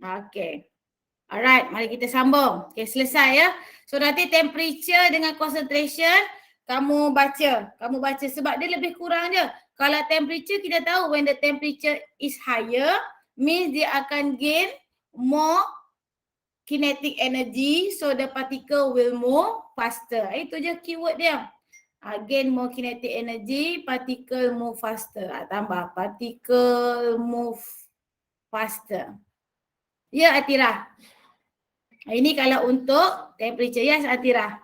Okay. Alright, mari kita sambung. Okay, selesai ya. So nanti temperature dengan concentration kamu baca. Kamu baca sebab dia lebih kurang je. Kalau temperature kita tahu when the temperature is higher means dia akan gain more kinetic energy, so the particle will move faster. Itu je keyword dia. Gain more kinetic energy, particle move faster. Tambah particle move faster. Ya Atira. Ini kalau untuk temperature. Yes Atira.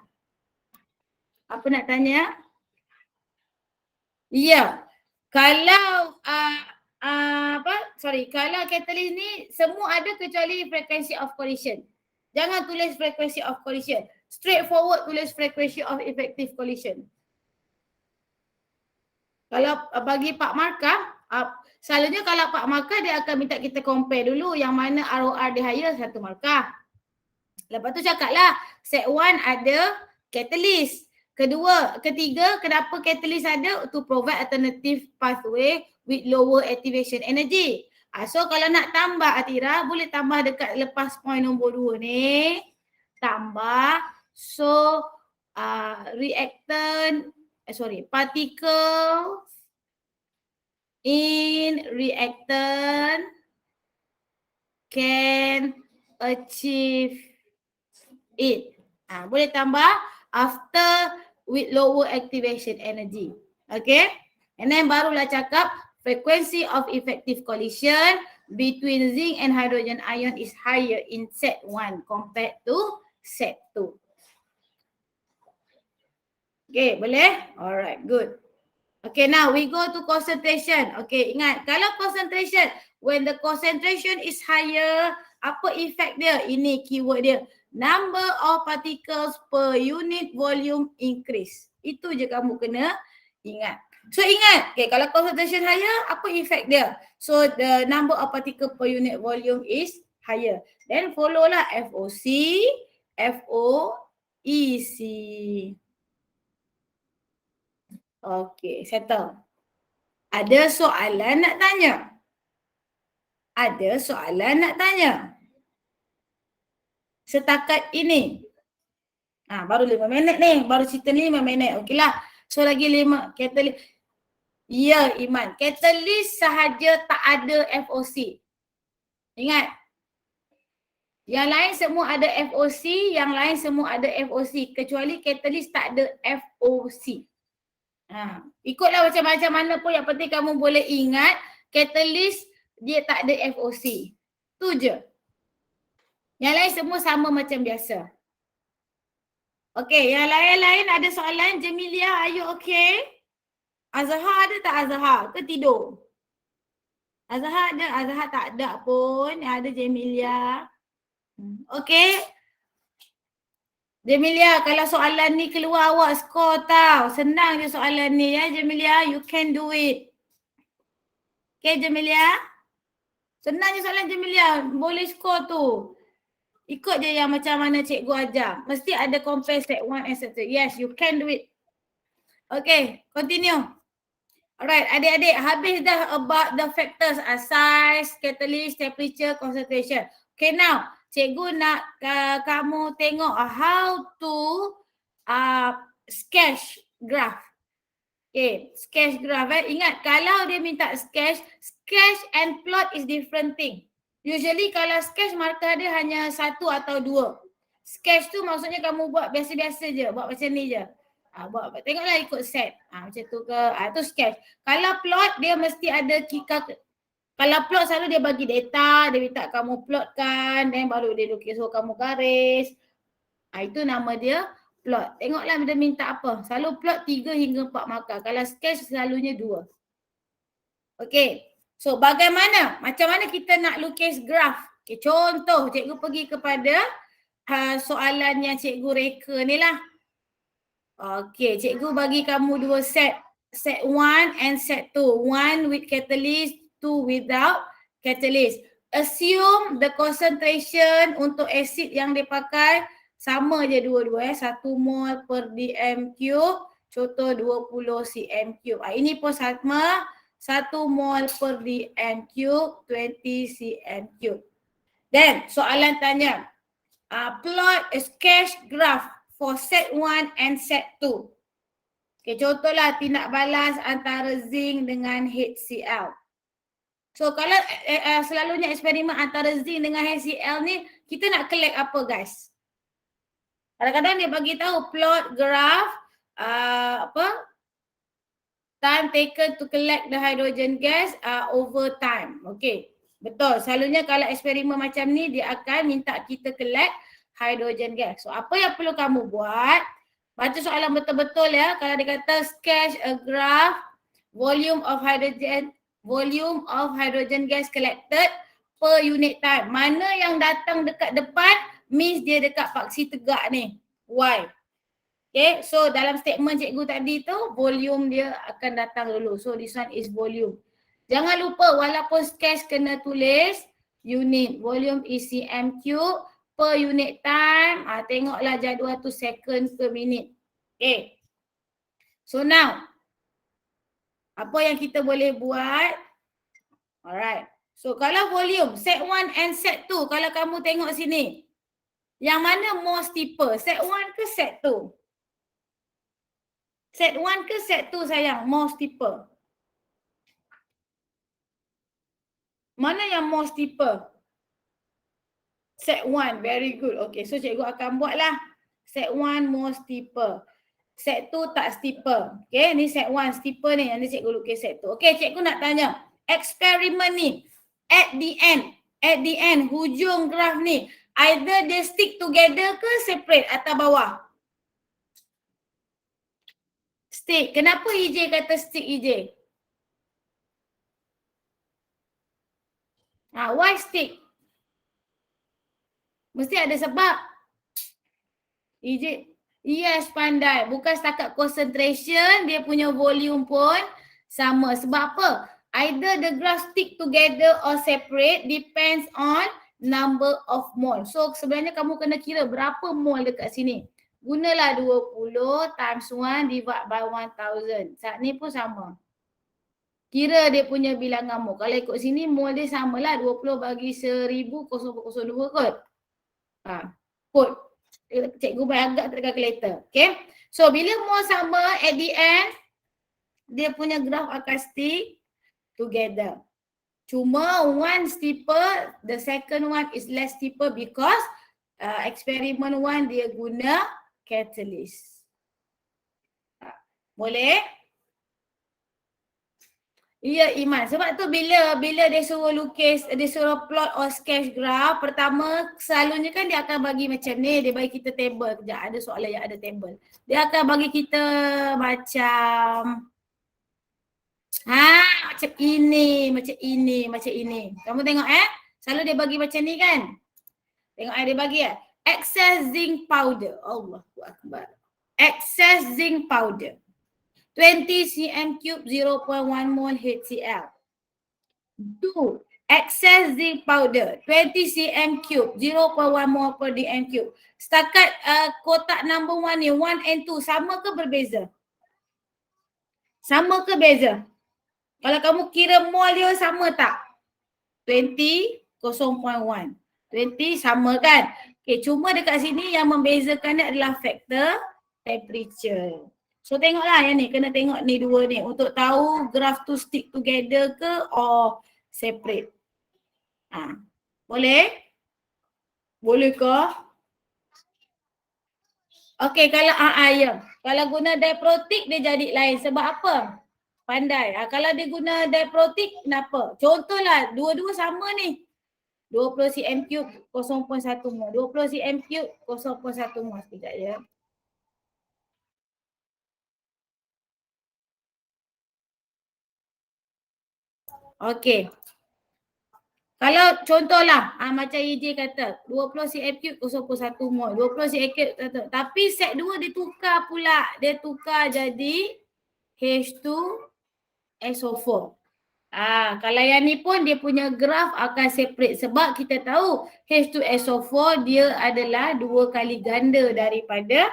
Apa nak tanya? Ya. Kalau kalau catalyst ni semua ada kecuali frequency of collision. Jangan tulis frequency of collision. Straightforward tulis frequency of effective collision. Kalau bagi Pak Markah, selalunya kalau Pak Markah dia akan minta kita compare dulu yang mana ROR dia higher, satu markah. Lepas tu cakaplah set 1 ada catalyst. Ketiga, kenapa catalyst ada? To provide alternative pathway with lower activation energy. So kalau nak tambah Atira, boleh tambah dekat lepas point nombor 2 ni. Tambah, so particles in reactant can achieve it. Boleh tambah after with lower activation energy. Okay. And then barulah cakap frequency of effective collision between zinc and hydrogen ion is higher in set 1 compared to set 2. Okay, boleh? Alright, good. Okay, now we go to concentration. Okay, ingat, kalau concentration, when the concentration is higher, apa effect dia? Ini keyword dia. Number of particles per unit volume increase. Itu je kamu kena ingat. So ingat, okay, kalau concentration higher, apa effect dia? So the number of particle per unit volume is higher. Then follow lah FOC, FOEC. Okay, settle. Ada soalan nak tanya? Ada soalan nak tanya? Setakat ini. Baru 5 minit ni. Baru cerita 5 minit. Okeylah. So lagi 5. Catalyst. Ya Iman. Catalyst sahaja tak ada FOC. Ingat. Yang lain semua ada FOC. Yang lain semua ada FOC. Kecuali catalyst tak ada FOC. Ikutlah macam mana pun, yang penting kamu boleh ingat catalyst dia tak ada FOC. Tu je. Yang lain semua sama macam biasa. Okay, yang lain-lain ada soalan? Jamilia, are you okay? Azhar ada tak Azhar? Ke tidur? Azhar ada? Azhar tak ada pun. Yang ada Jamilia. Okay. Jamilia, kalau soalan ni keluar awak skor tau. Senang je soalan ni ya Jamilia. You can do it. Okay Jamilia. Senang je soalan Jamilia. Boleh skor tu. Ikut je yang macam mana cikgu ajar. Mesti ada compare set 1 and set 2. Yes, you can do it. Okay, continue. Alright, adik-adik, habis dah about the factors size, catalyst, temperature, concentration. Okay, now cikgu nak kamu tengok how to sketch graph. Okay, sketch graph. Ingat, kalau dia minta sketch and plot is different thing. Usually kalau sketch markah dia hanya 1 atau 2. Sketch tu maksudnya kamu buat biasa-biasa je, buat macam ni je. Tengoklah ikut set. Macam tu ke? Tu sketch. Kalau plot dia mesti ada kalau plot selalu dia bagi data, dia minta kamu plotkan, dan baru dia lukis, so kamu garis. Itu nama dia plot. Tengoklah dia minta apa. Selalu plot 3 hingga 4 markah. Kalau sketch selalunya 2. Okay. So bagaimana? Macam mana kita nak lukis graf? Okay, contoh cikgu pergi kepada soalan yang cikgu reka ni lah. Okay, cikgu bagi kamu 2 set. Set 1 and set 2. 1 with catalyst, 2 without catalyst. Assume the concentration untuk acid yang dipakai sama je dua-dua 1 mol per dm cube, contoh 20 cm cube. Ini pun sama, 1 mol per dm cube, 20 cm cube. Then soalan tanya, plot a sketch graph for set 1 and set 2. Okay, contohlah tindak balas antara zinc dengan HCl. So kalau selalunya eksperimen antara zinc dengan HCl ni, kita nak collect apa guys? Kadang-kadang dia bagi tahu plot graph time taken to collect the hydrogen gas over time. Okay. Betul. Selalunya kalau eksperimen macam ni dia akan minta kita collect hydrogen gas. So apa yang perlu kamu buat? Baca soalan betul-betul ya. Kalau dia kata sketch a graph volume of hydrogen gas collected per unit time. Mana yang datang dekat depan means dia dekat paksi tegak ni. Why? Okay, so dalam statement cikgu tadi tu volume dia akan datang dulu. So this one is volume. Jangan lupa walaupun sketch kena tulis unit. Volume is cm cube per unit time. Tengoklah jadual tu second per minute. Okay. So now, apa yang kita boleh buat? Alright. So kalau volume set 1 and set 2, kalau kamu tengok sini. Yang mana more steeper? Set 1 ke set 2? Set 1 ke set 2 sayang? More steeper. Mana yang more steeper? Set 1, very good. Okay, so cikgu akan buatlah. Set 1 more steeper. Set 2 tak steeper. Okay, ni set 1 steeper ni. Yang ni cikgu lukis set 2. Okay, cikgu nak tanya. Eksperimen ni, at the end, hujung graf ni, either they stick together ke separate atas bawah? Stick. Kenapa EJ kata stick EJ? Why stick? Mesti ada sebab. EJ, yes pandai. Bukan setakat concentration, dia punya volume pun sama. Sebab apa? Either the graph stick together or separate depends on number of mole. So sebenarnya kamu kena kira berapa mole dekat sini. Gunalah 20 times 1 divide by 1000. Saat ni pun sama. Kira dia punya bilangan mole. Kalau ikut sini mole dia samalah 20 bagi 1000 0.02 kot. Kot. Cikgu buat agak dekat kalkulator. Okay. So bila mole sama at the end, dia punya graph akan stick together. Cuma one steeper, the second one is less steeper because experiment 1 dia guna catalyst. Boleh? Ya Iman, sebab tu bila dia suruh lukis, dia suruh plot or sketch graph, pertama selalunya kan dia akan bagi macam ni, dia bagi kita table. Sekejap, ada soalan yang ada table. Dia akan bagi kita macam macam ini. Kamu tengok selalu dia bagi macam ni kan? Tengok dia bagi excess zinc powder. Allahu Akbar. Excess zinc powder. 20 cm cube 0.1 mole HCl. 2. Excess zinc powder 20 cm cube 0.1 mole per dm cube. Setakat kotak number 1 ni 1 and 2 sama ke berbeza? Sama ke beza? Kalau kamu kira mole dia sama tak? 20 0.1. 20 sama kan? Okay, cuma dekat sini yang membezakan dia adalah faktor temperature. So tengoklah yang ni, kena tengok ni dua ni untuk tahu graph tu stick together ke or separate. Boleh? Boleh ke? Okay, kalau ya. Kalau guna diprotic dia jadi lain. Sebab apa? Pandai. Kalau dia guna diprotic, kenapa? Contohlah, dua-dua sama ni. 20 cm cube 0.1 mol. 20 cm cube 0.1 mol. Sekejap je. Okey. Kalau contohlah macam EJ kata 20 cm cube 0.1 mol. 20 cm cube kata. Tapi set 2 dia tukar pula. Dia tukar jadi H2SO4. Kalau yang ni pun dia punya graph akan separate sebab kita tahu H2SO4 dia adalah 2 kali ganda daripada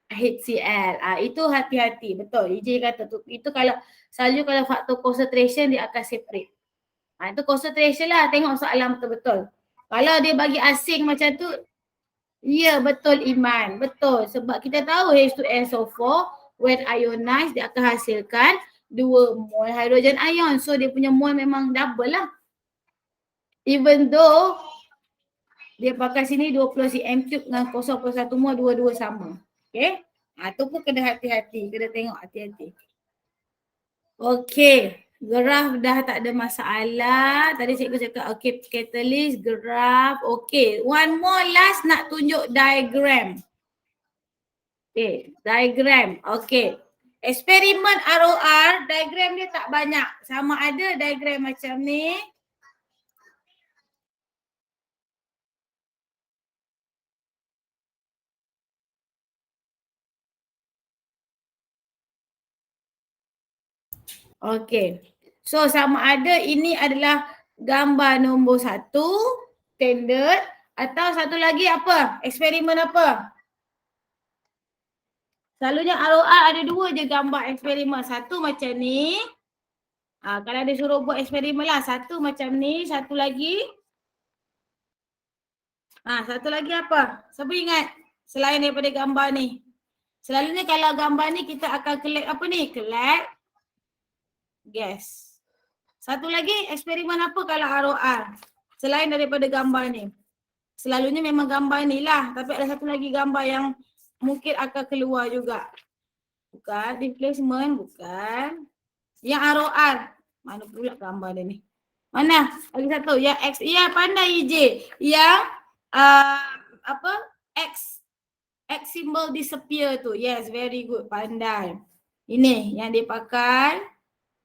HCl. Itu hati-hati. Betul. EJ kata tu. Itu kalau selalu kalau faktor concentration dia akan separate. Itu concentration lah. Tengok soalan betul-betul. Kalau dia bagi asing macam tu, ya betul Iman, betul. Sebab kita tahu H2SO4 when ionized dia akan hasilkan 2 mol hidrogen ion. So dia punya mol memang double lah. Even though dia pakai sini 20 cm3 dengan 0.1 mol dua-dua sama. Okay. Tu pun kena hati-hati, kena tengok hati-hati. Okay. Graf dah tak ada masalah. Tadi cikgu cakap okay, catalyst, graf. Okay. One more last nak tunjuk diagram. Okay. Diagram. Okay. Eksperimen ROR, diagram dia tak banyak. Sama ada diagram macam ni. Okay. So sama ada ini adalah gambar nombor 1, standard, atau satu lagi apa? Eksperimen apa? Selalunya ROR ada 2 je gambar eksperimen. Satu macam ni. Kalau dia suruh buat eksperimen lah. Satu macam ni, satu lagi. Satu lagi apa? Siapa ingat? Selain daripada gambar ni. Selalunya kalau gambar ni kita akan collect apa ni? Collect gas. Satu lagi eksperimen apa kalau ROR? Selain daripada gambar ni. Selalunya memang gambar ni lah. Tapi ada satu lagi gambar yang mungkin akan keluar juga. Bukan displacement, bukan. Yang ROR. Mana pula gambar dia ni? Mana? Lagi satu. Yang X. Ya, pandai EJ. Yang apa? X symbol disappear tu. Yes, very good. Pandai. Ini yang dia pakai.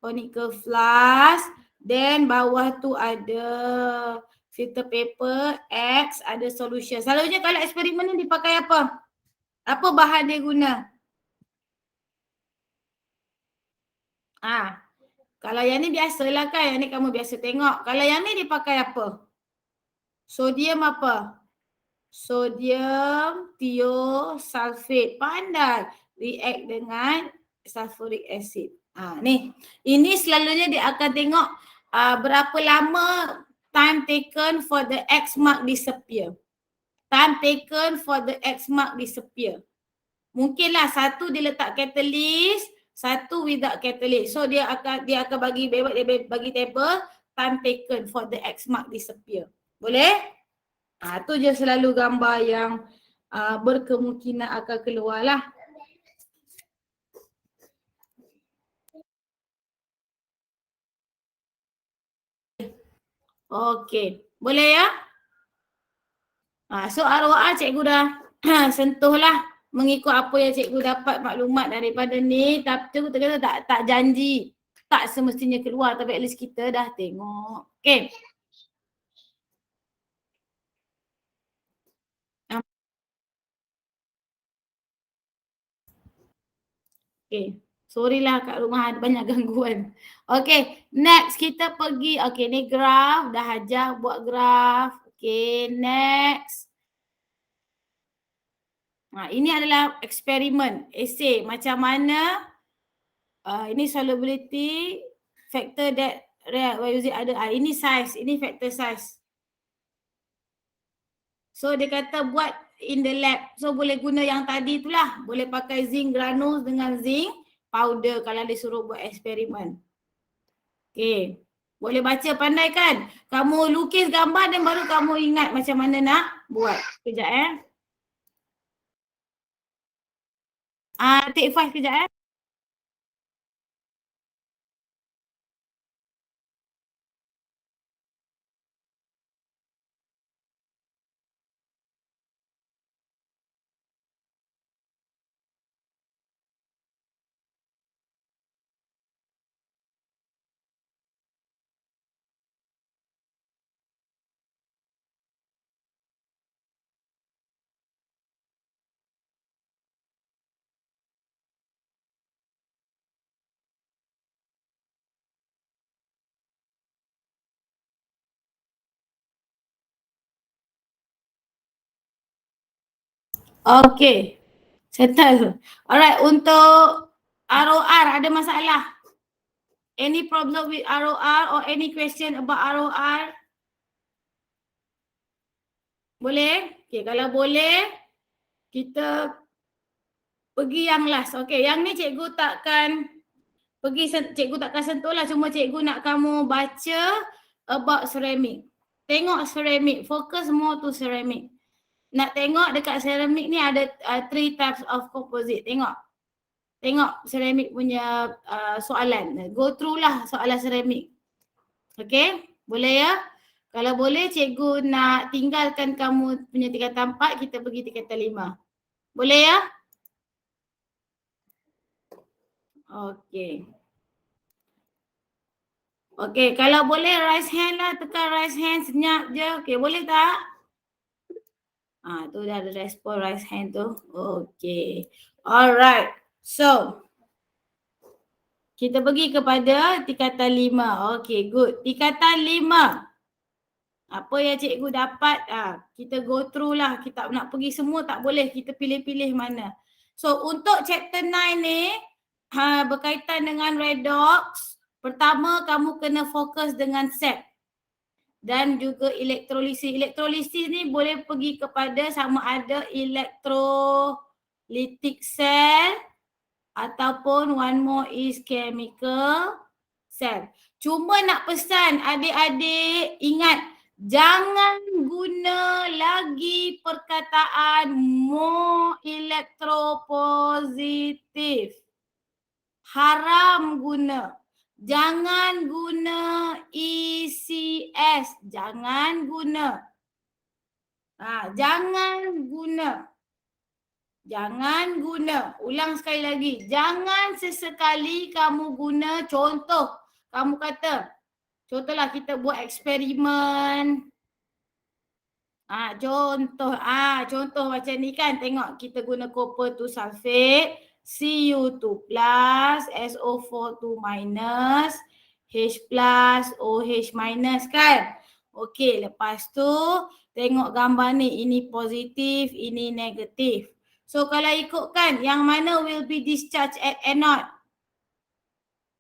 Conical flask. Then bawah tu ada filter paper. X ada solution. Selalunya kalau eksperimen ni dipakai apa? Apa bahan dia guna? Kalau yang ni biasalah kan. Yang ni kamu biasa tengok. Kalau yang ni dipakai apa? Sodium apa? Sodium thiosulfate. Pandai. React dengan sulfuric acid. Ni. Ini selalunya dia akan tengok berapa lama time taken for the X mark disappear. Time taken for the X mark disappear. Mungkinlah satu dia letak catalyst, satu without catalyst. So dia akan bagi table time taken for the X mark disappear. Boleh? Tu je selalu gambar yang berkemungkinan akan keluar lah. Okey. Boleh ya? So ROR cikgu dah sentuh lah mengikut apa yang cikgu dapat maklumat daripada ni. Tapi cikgu kata tak janji. Tak semestinya keluar tapi at least kita dah tengok. Okay. Okay. Sorry lah kat rumah ada banyak gangguan. Okay. Next kita pergi. Okay ni graf. Dah ajar buat graf. Okay. Next. Ini adalah eksperimen. Essay. Macam mana ini solubility factor that react by using other. Ini size. Ini factor size. So dia kata buat in the lab. So boleh guna yang tadi tu lah. Boleh pakai zinc granules dengan zinc powder kalau disuruh buat eksperimen. Okay. Boleh baca pandai kan? Kamu lukis gambar dan baru kamu ingat macam mana nak buat. Kejap take 5 kejap Okay. Settle. Alright, untuk ROR ada masalah? Any problem with ROR or any question about ROR? Boleh? Okay, kalau boleh, kita pergi yang last. Okay, yang ni cikgu takkan sentuh lah. Cuma cikgu nak kamu baca about ceramic. Tengok ceramic. Focus more to ceramic. Nak tengok dekat ceramic ni ada 3 types of composite. Tengok. Tengok ceramic punya soalan. Go through lah soalan ceramic. Okay? Boleh ya? Kalau boleh cikgu nak tinggalkan kamu punya tingkatan 4, kita pergi tingkatan 5. Boleh ya? Okay. Okay, kalau boleh raise hand lah, tekan raise hand senyap je. Okay, boleh tak? Tu dah ada respon raise hand tu. Okay. Alright. So, kita pergi kepada tingkatan 5. Okay, good. Tingkatan 5. Apa yang cikgu dapat, kita go through lah. Kita nak pergi semua tak boleh. Kita pilih-pilih mana. So, untuk chapter 9 ni, berkaitan dengan redox. Pertama, kamu kena fokus dengan SEP. Dan juga elektrolisis. Elektrolisis ni boleh pergi kepada sama ada electrolytic cell ataupun one more is chemical cell. Cuma nak pesan adik-adik, ingat jangan guna lagi perkataan more elektropositif. Haram guna. Jangan guna ECS. Jangan guna. Jangan guna. Jangan guna. Ulang sekali lagi. Jangan sesekali kamu guna contoh. Kamu kata, contohlah kita buat eksperimen. Contoh macam ni kan. Tengok kita guna copper 2 sulfate, Cu2 plus, SO4 2 minus, H plus, OH minus kan. Okey, lepas tu tengok gambar ni. Ini positif, ini negatif. So kalau ikutkan, yang mana will be discharged at anode?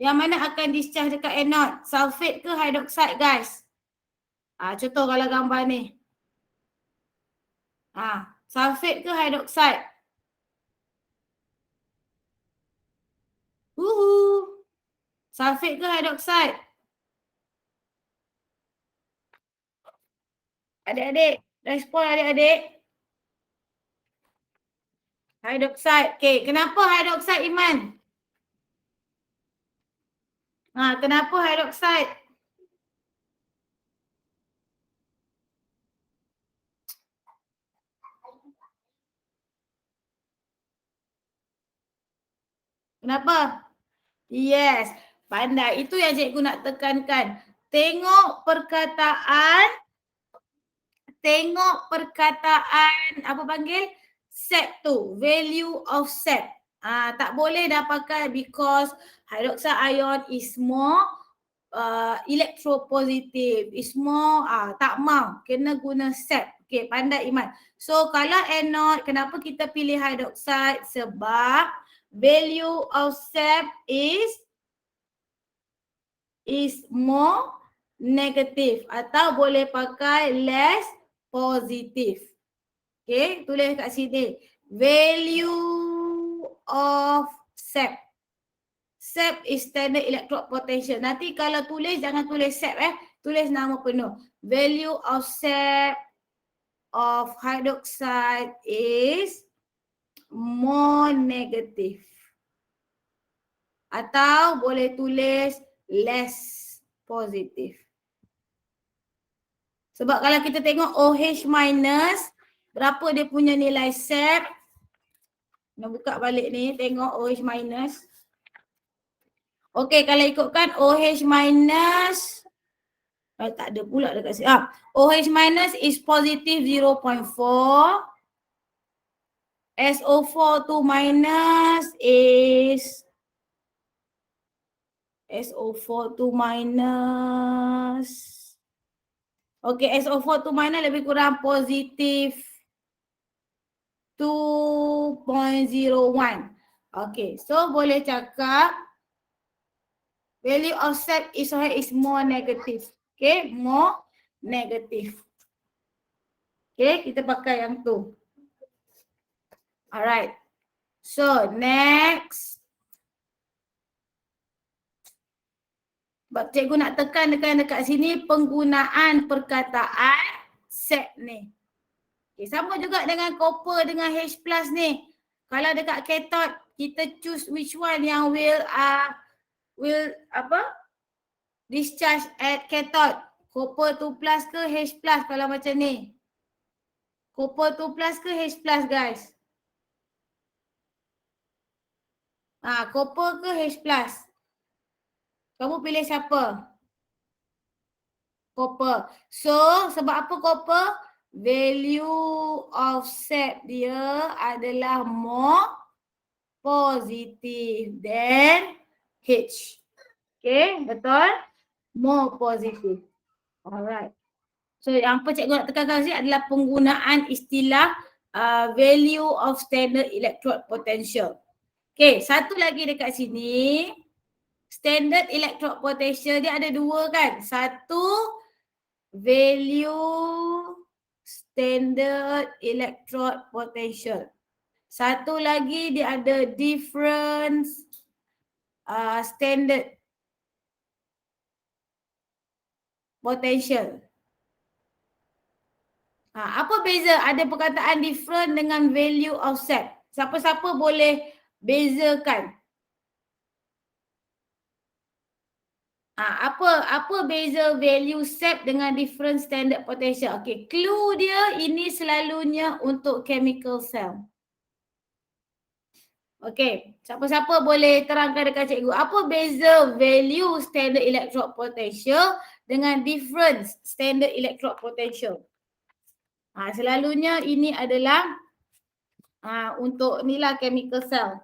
Yang mana akan discharge dekat anode? Sulfate ke hydroxide guys? Contoh kalau gambar ni. Sulfate ke hydroxide? Sulfate ke hydroxide? Adik-adik, respon adik-adik. Hydroxide. Okay, kenapa hydroxide Iman? Kenapa hydroxide? Kenapa? Yes, pandai. Itu yang cikgu nak tekankan. Tengok perkataan, apa panggil? SEP tu, value of SEP. Tak boleh dah pakai because hydroxide ion is more electropositive, is more tak mau, kena guna SEP. Okay, pandai Iman. So kalau anode, kenapa kita pilih hydroxide? Sebab value of SEP is more negative atau boleh pakai less positive. Okay, tulis kat sini. Value of SEP. SEP is standard electrode potential. Nanti kalau tulis, jangan tulis SEP tulis nama penuh. Value of SEP of hydroxide is more negative. Atau boleh tulis less positive. Sebab kalau kita tengok OH minus, berapa dia punya nilai SEP? Nak buka balik ni, tengok OH minus. Okey, kalau ikutkan OH minus, tak ada pula dekat sini. OH minus is positive 0.4. SO4 2 minus is SO4 2 minus. Okey, SO4 2 minus lebih kurang positif 2.01. Okey, so boleh cakap value of SEP is more negative. Okay, more negative. Okay, kita pakai yang tu. Alright. So, next. Sebab cikgu nak tekankan dekat sini penggunaan perkataan set ni. Okay, sama juga dengan copper dengan H plus ni. Kalau dekat cathode, kita choose which one yang will discharge at cathode. Copper 2 plus ke H plus kalau macam ni. Copper 2 plus ke H plus guys? Copper ke H plus? Kamu pilih siapa? Copper. So, sebab apa copper? Value of set dia adalah more positive than H. Okay, betul? More positive. Alright. So, yang apa cikgu nak tekankan sini adalah penggunaan istilah value of standard electrode potential. Okay, satu lagi dekat sini. Standard electrode potential dia ada dua kan? Satu, value standard electrode potential. Satu lagi dia ada difference standard potential. Apa beza ada perkataan different dengan value of set? Siapa-siapa boleh bezakan? Apa beza value set dengan different standard potential? Okay, clue dia ini selalunya untuk chemical cell. Okay, siapa-siapa boleh terangkan dekat cikgu. Apa beza value standard electrode potential dengan difference standard electrode potential? Selalunya ini adalah untuk inilah chemical cell.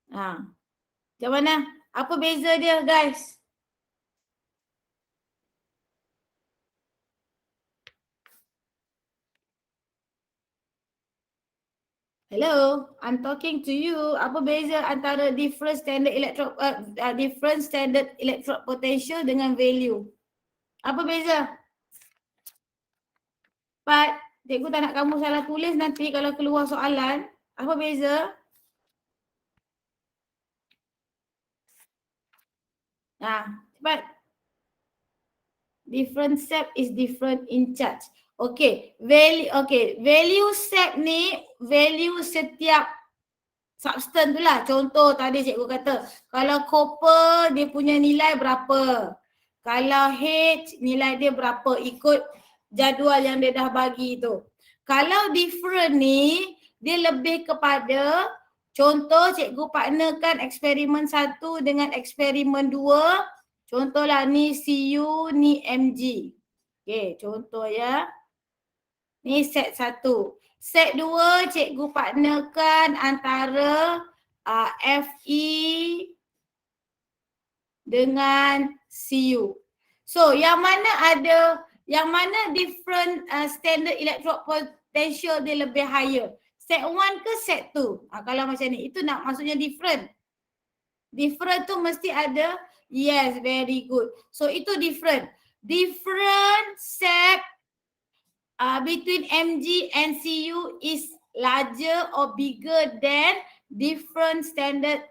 Macam mana? Apa beza dia guys? Hello, I'm talking to you. Apa beza antara different standard electrode potential dengan value? Apa beza? Cepat. Cikgu tak nak kamu salah tulis nanti kalau keluar soalan. Apa beza? Cepat. Different step is different in charge. Okay, value set ni value setiap substance tu lah. Contoh tadi cikgu kata, kalau copper dia punya nilai berapa. Kalau H nilai dia berapa ikut jadual yang dia dah bagi tu. Kalau different ni dia lebih kepada contoh cikgu partnerkan eksperimen 1 dengan eksperimen 2. Contohlah ni CU, ni MG. Okay, contoh ya. Ni set 1. Set 2 cikgu partnerkan antara FE dengan CU. So yang mana different standard electrode potential dia lebih higher? Set 1 ke set 2? Kalau macam ni, itu nak maksudnya different. Different tu mesti ada. Yes, very good. So itu different. Different set between MG and CU is larger or bigger than different standard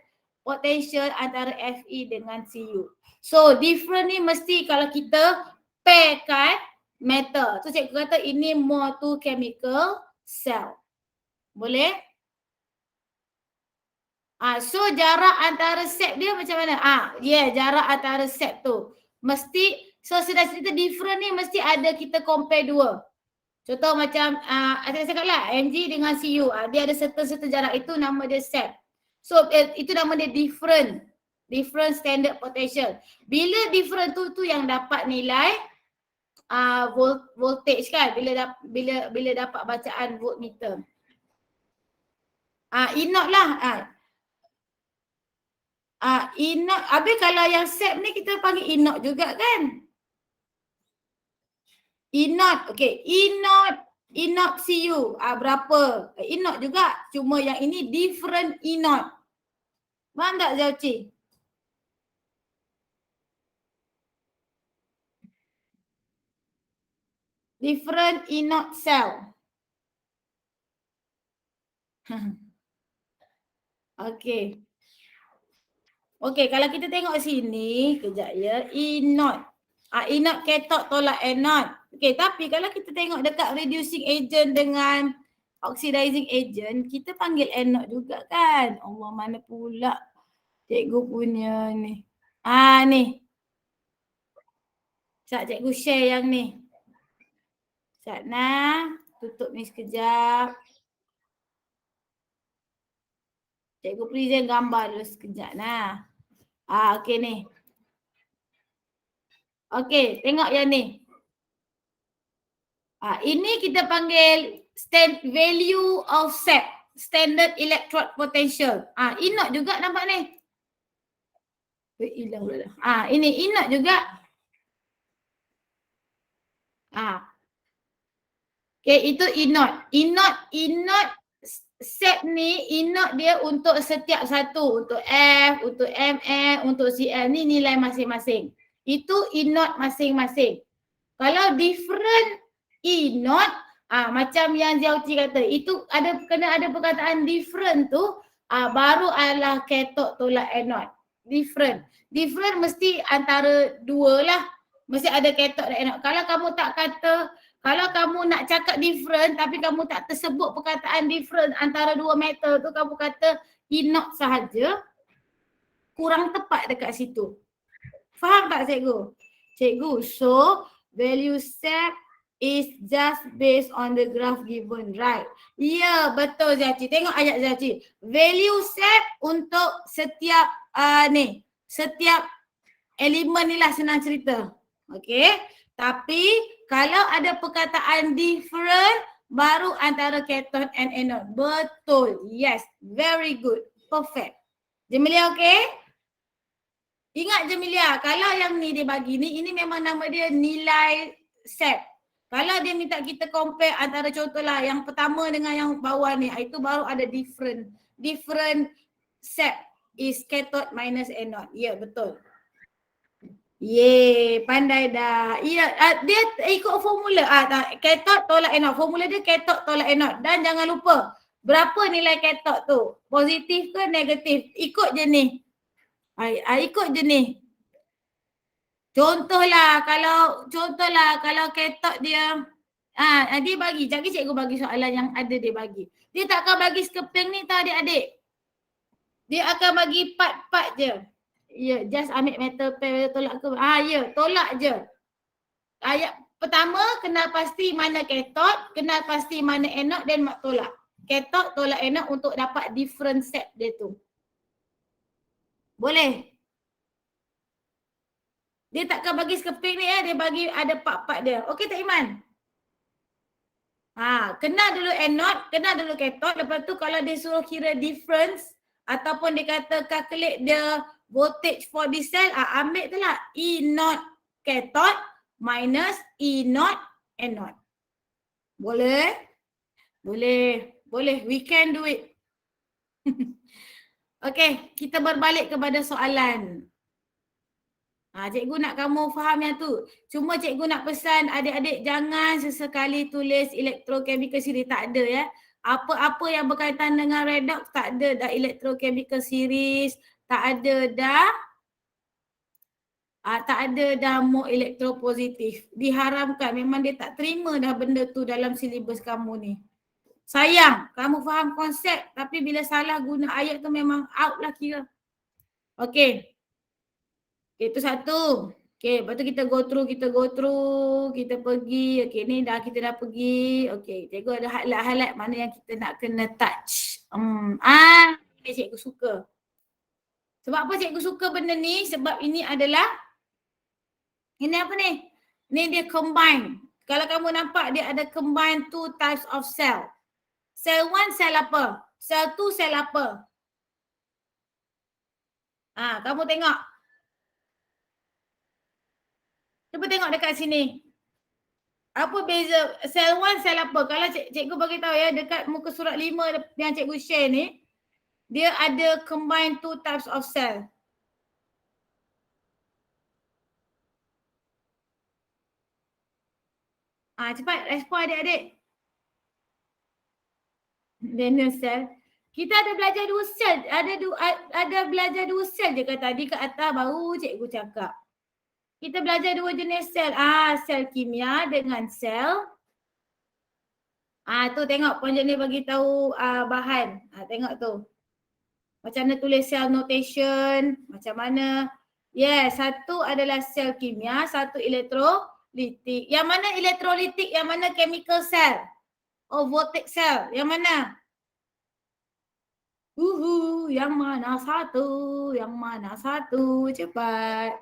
potential antara FE dengan CU. So different ni mesti kalau kita pairkan metal. So cikgu kata ini more to chemical cell. Boleh? So jarak antara set dia macam mana? Jarak antara set tu. Mesti, so sudah cerita different ni mesti ada kita compare dua. Contoh macam, saya cakap lah MG dengan CU. Dia ada certain jarak itu nama dia set. So itu nama dia different. Different standard potential. Bila different tu yang dapat nilai voltage kan. Bila dapat bacaan voltmeter. E0 lah. E0, habis kalau yang set ni kita panggil E0 juga kan? E0, okay. E0 CU, berapa? E0 juga, cuma yang ini different E0. Faham tak Zauci? Different inert cell. Okay. Okay, kalau kita tengok sini, kejap ya, inert. Inert cathode tolak anode. Okay, tapi kalau kita tengok dekat reducing agent dengan oxidizing agent, kita panggil anode juga kan. Allah, mana pula cikgu punya ni. Ni. Sekejap cikgu share yang ni. Sekejap nah. Tutup ni sekejap. Cikgu present gambar dulu sekejap nah. Okey ni. Okey, tengok yang ni. Ini kita panggil value of SEP, standard electrode potential. Inert juga nampak ni. Hilang pula dah. Ini inert juga. Okay, itu inert. Inert SEP ni, inert dia untuk setiap satu. Untuk F, untuk MF, untuk CL. Ni nilai masing-masing. Itu inert masing-masing. Kalau different inert, macam yang Ziauti kata, itu kena ada perkataan different tu, baru adalah cathode tolak anode. Different. Different mesti antara dua lah. Mesti ada cathode dan anode. Kalau kamu tak kata, kalau kamu nak cakap different tapi kamu tak tersebut perkataan different antara dua metal tu, kamu kata inert sahaja, kurang tepat dekat situ. Faham tak cikgu? Cikgu, so value SEP is just based on the graph given, right? Ya, betul Zaci. Tengok ayat Zaci. Value SEP untuk setiap setiap elemen ni lah, senang cerita. Okay. Tapi kalau ada perkataan different, baru antara cathode and anode. Betul. Yes. Very good. Perfect. Jemilia okay? Ingat Jemilia, kalau yang ni dia bagi ni, ini memang nama dia nilai SEP. Kalau dia minta kita compare antara contohlah yang pertama dengan yang bawah ni, itu baru ada different SEP is cathode minus anode. Ya, betul. Yeay, pandai dah. Ya, dia ikut formula. Cathode tolak anode. Formula dia cathode tolak anode. Dan jangan lupa, berapa nilai cathode tu? Positif ke negatif? Ikut je ni. Ikut je ni. Contohlah kalau cathode dia dia bagi, jadi cikgu bagi soalan yang ada dia bagi. Dia takkan bagi sekeping ni tau adik-adik. Dia akan bagi part-part je. Ya, just ambil metal pair tolak ke. Ya, tolak je. Ayat pertama kenal pasti mana cathode, kenal pasti mana anode dan mak tolak. Cathode tolak anode untuk dapat different set dia tu. Boleh? Dia takkan bagi sekeping ni dia bagi ada part-part dia. Okey tak Iman? Kenal dulu anode, kenal dulu cathode. Lepas tu kalau dia suruh kira difference ataupun dia kata calculate the voltage for this cell, ambil tu lah E naught cathode minus E naught anode. Boleh? Boleh. Boleh. We can do it. Okey, kita berbalik kepada soalan. Cikgu nak kamu faham yang tu. Cuma cikgu nak pesan adik-adik jangan sesekali tulis electrochemical series. Tak ada ya. Apa-apa yang berkaitan dengan redox tak ada dah electrochemical series. Tak ada dah. Tak ada dah mode elektropositif. Diharamkan. Memang dia tak terima dah benda tu dalam silibus kamu ni. Sayang, kamu faham konsep tapi bila salah guna ayat tu memang out lah kira. Okey. Itu satu. Okay, lepas tu kita go through, kita pergi. Okay, ni dah kita dah pergi. Okay, cikgu ada highlight mana yang kita nak kena touch. Ini cikgu suka. Sebab apa cikgu suka benda ni? Sebab ini adalah, ini apa ni? Ni dia combine. Kalau kamu nampak dia ada combine two types of cell. Cell 1 cell apa? Cell 2 cell apa? Kamu tengok. Cuba tengok dekat sini. Apa beza cell 1 cell apa? Kalau cikgu bagi tahu ya dekat muka surat 5 yang cikgu share ni, dia ada combine two types of cell. Cepat respon adik-adik. Daniel cell. Kita ada belajar 2 sel. Ada belajar 2 sel je kan tadi kat atas baru cikgu cakap. Kita belajar 2 jenis sel. Sel kimia dengan sel. Tu tengok Puan Jenny bagi tahu bahan. Tengok tu. Macam mana tulis cell notation, macam mana. Yes, satu adalah sel kimia, satu elektrolitik. Yang mana elektrolitik, yang mana chemical cell? Voltaic cell, yang mana? Yang mana satu? Yang mana satu? Cepat.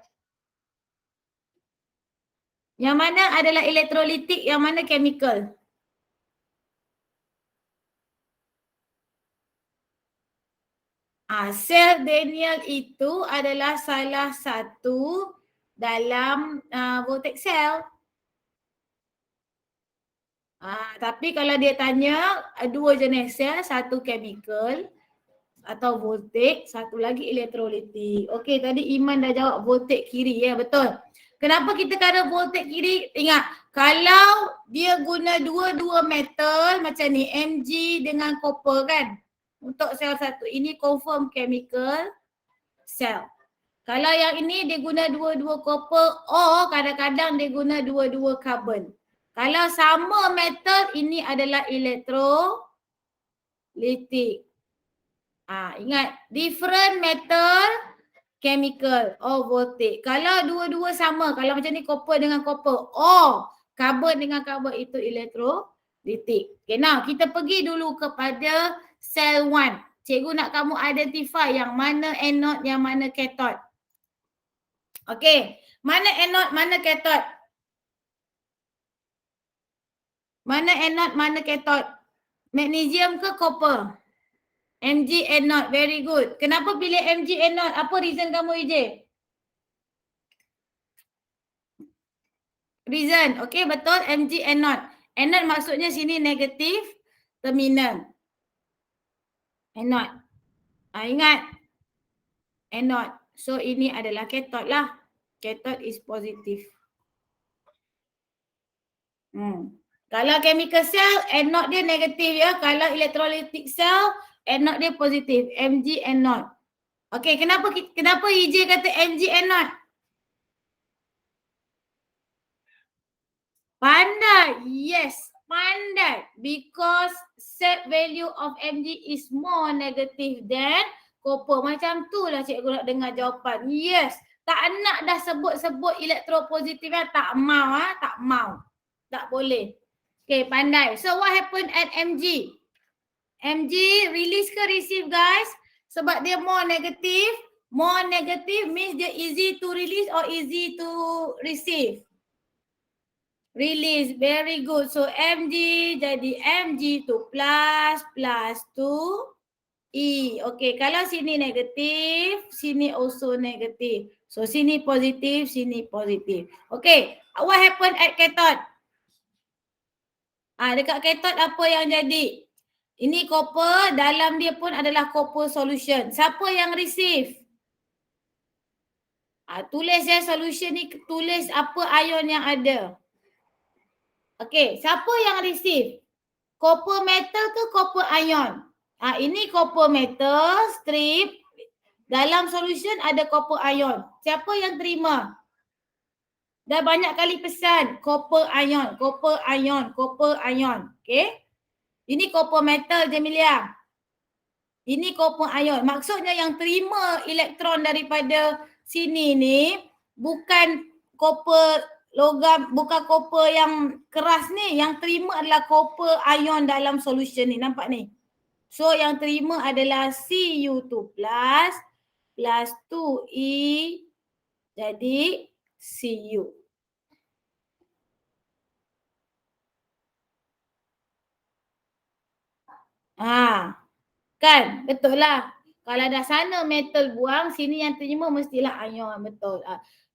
Yang mana adalah elektrolitik, yang mana chemical? Sel Daniel itu adalah salah satu dalam voltaic cell. Tapi kalau dia tanya 2 jenis sel, satu chemical atau voltaic, satu lagi elektrolitik. Okey, tadi Iman dah jawab voltaic kiri ya, betul. Kenapa kita kata voltaic kiri? Ingat, kalau dia guna dua-dua metal macam ni, Mg dengan copper kan. Untuk sel satu, ini confirm chemical cell. Kalau yang ini dia guna dua-dua copper, kadang-kadang dia guna dua-dua carbon. Kalau sama metal, ini adalah elektrolitik. Ingat, different metal, chemical, voltaic. Kalau dua-dua sama, kalau macam ni copper dengan copper, carbon dengan carbon, itu elektrolitik. Okay, now kita pergi dulu kepada cell 1. Cikgu nak kamu identify yang mana anode, yang mana cathode. Okay, mana anode, mana cathode? Mana anode, mana cathode? Magnesium ke copper? Mg anode, very good. Kenapa pilih Mg anode? Apa reason kamu, EJ? Reason, okay betul, Mg anode. Anode maksudnya sini negatif terminal. Anode. Ingat, anode. So ini adalah cathode lah. Cathode is positive. Kalau chemical cell, anode dia negatif ya. Kalau electrolytic cell, anode dia positif. Mg anode. Okay, kenapa EJ kata Mg anode? Pandai. Yes, pandai. Because set value of Mg is more negative than copper. Macam tu lah cikgu nak dengar jawapan. Yes. Tak nak dah sebut-sebut elektropositif kan? Tak mau. Tak mau. Tak boleh. Okay, pandai. So what happened at Mg? Mg release ke receive guys? Sebab dia more negative. More negative means dia easy to release or easy to receive? Release, very good. So Mg jadi Mg tu plus tu E. Okay, kalau sini negatif, sini also negatif. So sini positif, sini positif. Okay, what happened at cathode? Dekat cathode apa yang jadi? Ini copper, dalam dia pun adalah copper solution. Siapa yang receive? Tulis ya solution ni, tulis apa ion yang ada. Okay, siapa yang receive? Copper metal ke copper ion? Ini copper metal strip. Dalam solution ada copper ion. Siapa yang terima? Dah banyak kali pesan. Copper ion, copper ion, copper ion. Okay. Ini copper metal Jamilia. Ini copper ion. Maksudnya yang terima elektron daripada sini ni bukan copper logam, bukan copper yang keras ni. Yang terima adalah copper ion dalam solution ni. Nampak ni? So yang terima adalah Cu2 plus 2E jadi Cu. Kan? Betul lah. Kalau dah sana metal buang, sini yang terima mestilah ion. Betul.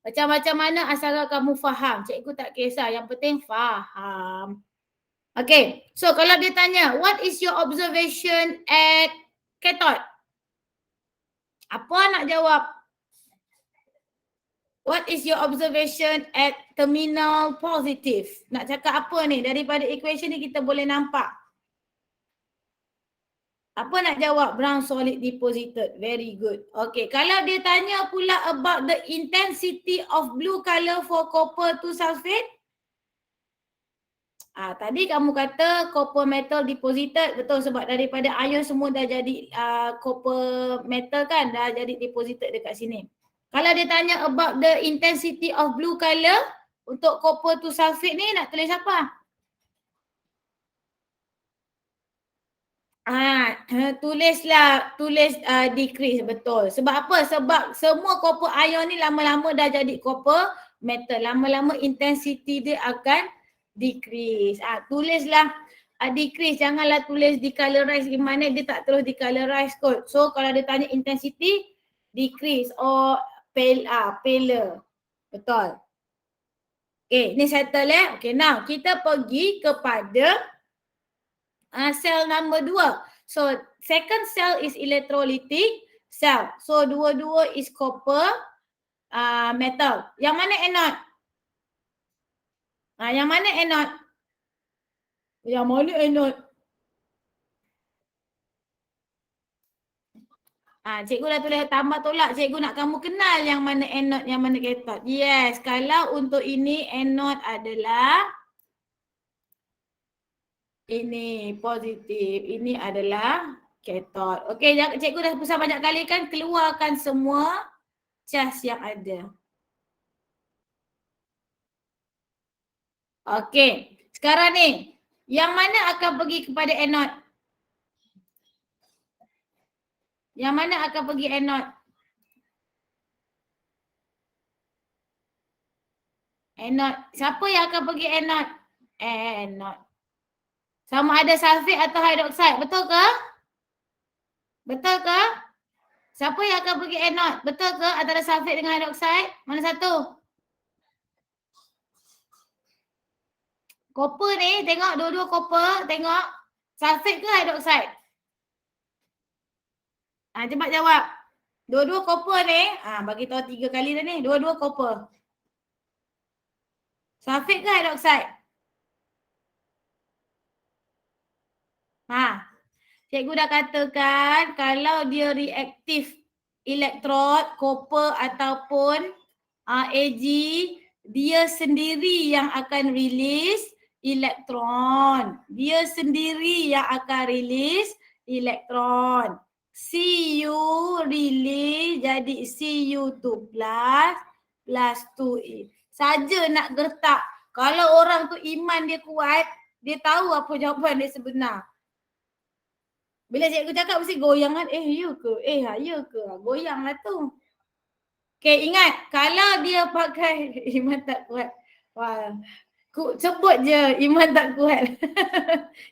Macam-macam mana asal kamu faham. Cikgu tak kisah. Yang penting faham. Okay. So kalau dia tanya, what is your observation at cathode? Apa nak jawab? What is your observation at terminal positive? Nak cakap apa ni? Daripada equation ni kita boleh nampak. Apa nak jawab? Brown solid deposited. Very good. Okay. Kalau dia tanya pula about the intensity of blue colour for copper to sulfate. Tadi kamu kata copper metal deposited. Betul, sebab daripada ion semua dah jadi copper metal kan. Dah jadi deposited dekat sini. Kalau dia tanya about the intensity of blue colour untuk copper to sulfate ni, nak tulis apa? Tulis decrease, betul. Sebab apa? Sebab semua copper ion ni lama-lama dah jadi copper metal. Lama-lama intensity dia akan decrease. Tulislah decrease, janganlah tulis decolorize, gimana dia tak terus decolorize kot. So kalau dia tanya intensity, decrease or paler. Betul. Okay, ni settle Okay, now kita pergi kepada cell number 2. So second cell is electrolytic cell. So dua-dua is copper metal. Yang mana anode? Yang mana anode? Yang mana anode? Cikgu dah tulis tambah tolak. Cikgu nak kamu kenal yang mana anode, yang mana cathode. Yes, kalau untuk ini anode adalah ini positif, ini adalah cathode. Okey, cikgu dah pesan banyak kali kan, keluarkan semua charge yang ada. Okey, sekarang ni, yang mana akan pergi kepada anode? Yang mana akan pergi anode? Anode. Siapa yang akan pergi anode? Anode. Sama ada sulfate atau hydroxide. Betul ke? Betul ke? Siapa yang akan pergi anode? Betul ke antara sulfate dengan hydroxide? Mana satu? Copper ni, tengok dua-dua copper. Tengok. Sulfate ke hydroxide? Cepat jawab. Dua-dua copper ni. Bagi tahu 3 kali dah ni. Dua-dua copper. Sulfate ke hydroxide? Cikgu dah katakan kalau dia reaktif elektrod, copper ataupun Ag, dia sendiri yang akan release elektron. Dia sendiri yang akan release elektron. Cu release jadi Cu2 plus 2E. Saja nak gertak. Kalau orang tu iman dia kuat, dia tahu apa jawapan dia sebenar. Bila cikgu cakap mesti goyang kan, ya ke? Ya ke? Goyang lah tu. Okay, ingat, kalau dia pakai iman tak kuat. Wah, sebut je iman tak kuat.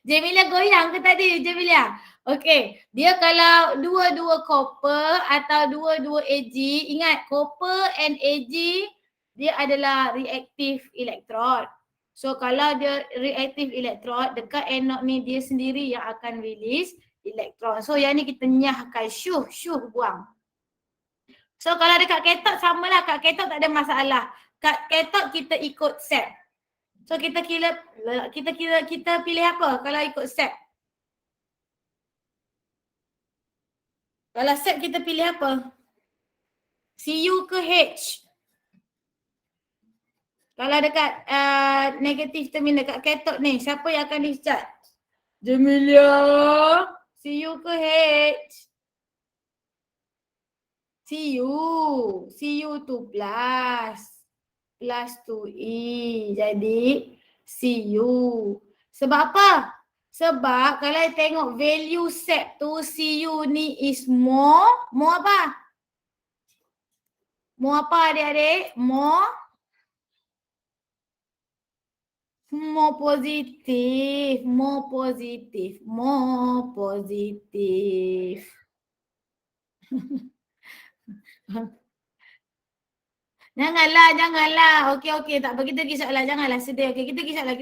Jemilia goyang ke tadi, Jemilia? Okay, dia kalau dua-dua copper atau dua-dua Ag, ingat copper and Ag, dia adalah reaktif elektrod. So kalau dia reaktif elektrod, dekat anode ni dia sendiri yang akan release elektron. So yang ni kita nyahkan, syuh buang. So kalau dekat cathode samalah, kat cathode tak ada masalah. Kat cathode kita ikut step. So kita pilih apa kalau ikut step? Kalau step kita pilih apa? Cu ke H? Kalau dekat negatif terminal dekat cathode ni, siapa yang akan discharge? Jemilia. Cu ke H? Cu2 plus 2E. Jadi Cu. Sebab apa? Sebab kalau tengok value set tu, Cu ni is more apa? More apa adik-adik? More positif. Janganlah. Okey. Tak apa, kita pergi soalan. Janganlah sedih. Okey, kita pergi soalan.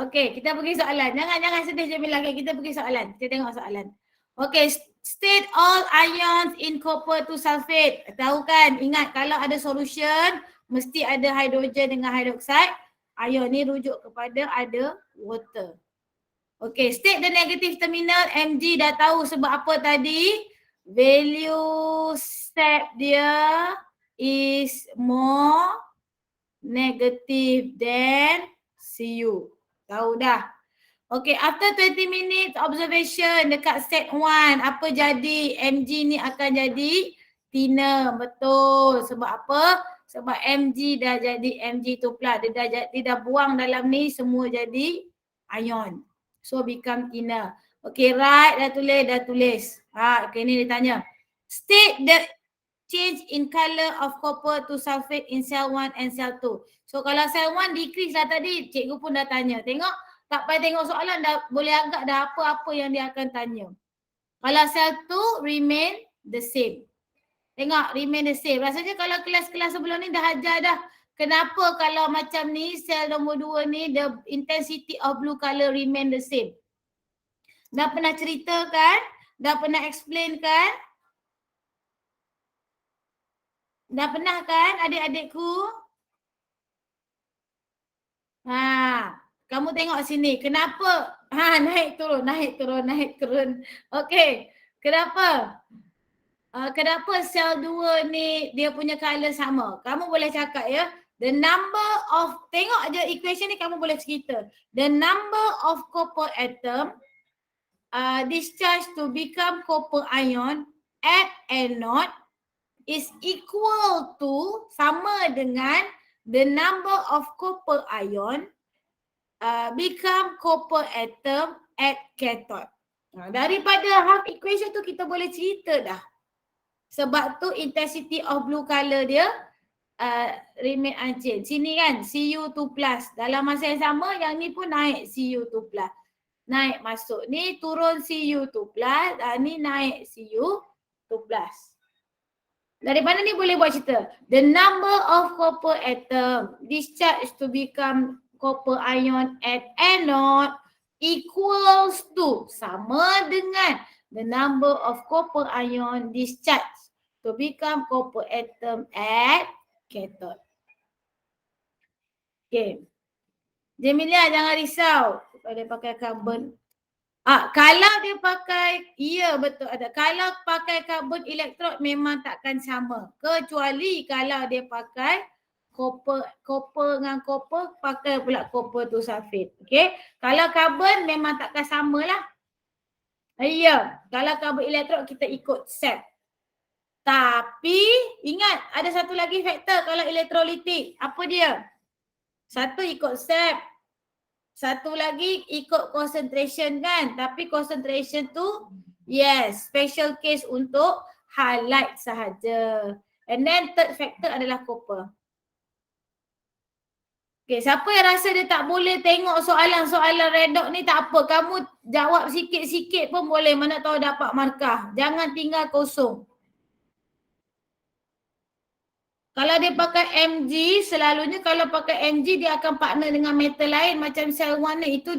Okey, kita pergi soalan. Jangan sedih Jemilah. Okey, kita pergi soalan. Kita tengok soalan. Okey, State all ions in copper 2 sulfate. Tahu kan? Ingat kalau ada solution mesti ada hidrogen dengan hydroxide. Ion ni rujuk kepada ada water. Okay, state the negative terminal. Mg dah tahu sebab apa tadi? Value step dia is more negative than Cu. Tahu dah? Okay, after 20 minutes observation dekat set 1, apa jadi? Mg ni akan jadi thinner. Betul. Sebab apa? Sebab Mg dah jadi Mg2+. Dia dah buang dalam ni semua jadi ion. So become thinner. Okay, right. Dah tulis. Okay, ni dia tanya. State the change in color of copper to sulfate in cell 1 and cell 2. So kalau cell 1 decrease lah tadi, cikgu pun dah tanya. Tengok. Tak payah tengok soalan dah boleh agak dah apa-apa yang dia akan tanya. Kalau cell 2 remain the same. Tengok remain the same. Rasanya kalau kelas-kelas sebelum ni dah ajar dah. Kenapa kalau macam ni sel nombor 2 ni the intensity of blue color remain the same. Dah pernah cerita kan? Dah pernah explain kan? Dah pernah kan adik-adikku? Kamu tengok sini. Kenapa? Naik turun. Okey. Kenapa? Kenapa sel 2 ni dia punya color sama? Kamu boleh cakap ya. The number of, tengok je equation ni kamu boleh cerita. The number of copper atom discharged to become copper ion at anode is equal to, sama dengan the number of copper ion become copper atom at cathode. Daripada half equation tu kita boleh cerita dah. Sebab tu intensity of blue color dia remain unchanged. Sini kan Cu2+. Dalam masa yang sama yang ni pun naik Cu2+. Naik masuk. Ni turun Cu2+. Ni naik Cu2+. Dari mana ni boleh buat cerita? The number of copper atom discharged to become copper ion at anode equals to, sama dengan the number of copper ion discharged to become copper atom at cathode. Okay. Jemilia jangan risau kalau dia pakai carbon. Kalau dia pakai, ya betul ada. Kalau pakai carbon electrode memang takkan sama. Kecuali kalau dia pakai copper dengan copper, pakai pula copper tu sulfate. Okay. Kalau carbon memang takkan sama lah. Ya. Kalau carbon electrode kita ikut set. Tapi ingat ada satu lagi faktor kalau elektrolitik. Apa dia? Satu ikut set. Satu lagi ikut concentration kan. Tapi concentration tu yes, special case untuk highlight sahaja. And then third factor adalah copper. Okay, siapa yang rasa dia tak boleh tengok soalan-soalan redox ni tak apa. Kamu jawab sikit-sikit pun boleh. Mana tahu dapat markah. Jangan tinggal kosong. Kalau dia pakai Mg, selalunya kalau pakai Mg dia akan partner dengan metal lain macam sel 1 ni. Itu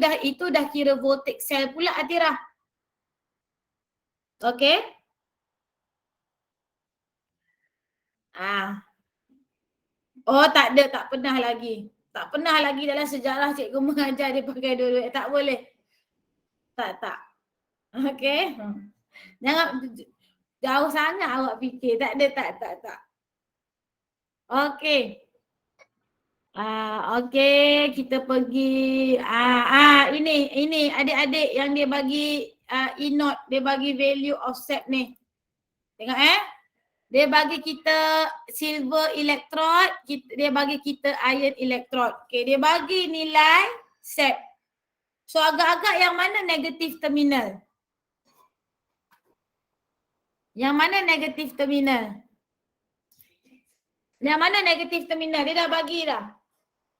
dah kira voltage cell pula Atira. Okay. Oh tak ada, tak pernah lagi. Tak pernah lagi dalam sejarah cikgu mengajar dia pakai dua-dua. Tak boleh. Tak. Okay. Jangan jauh sangat awak fikir. Tak ada, tak. Okay. Okay, kita pergi. Ini adik-adik yang dia bagi E0, dia bagi value offset ni. Tengok Dia bagi kita silver electrode, dia bagi kita iron electrode. Okay, dia bagi nilai set. So agak-agak yang mana negatif terminal? Yang mana negatif terminal? Yang mana negatif terminal? Dia dah bagi dah.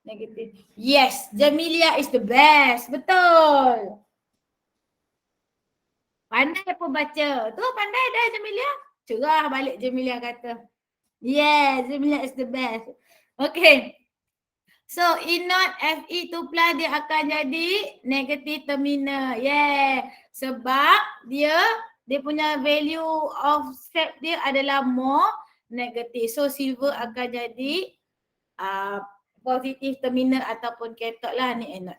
Negatif. Yes, Jemilia is the best. Betul. Pandai apa baca? Tu pandai dah Jemilia. Cerah balik Jemilia kata. Yes, Jemilia is the best. Okay. So E0 Fe2+ dia akan jadi negatif terminal. Yeah. Sebab dia dia punya value of step dia adalah more negative. So silver akan jadi positive terminal ataupun cathode lah ni anode.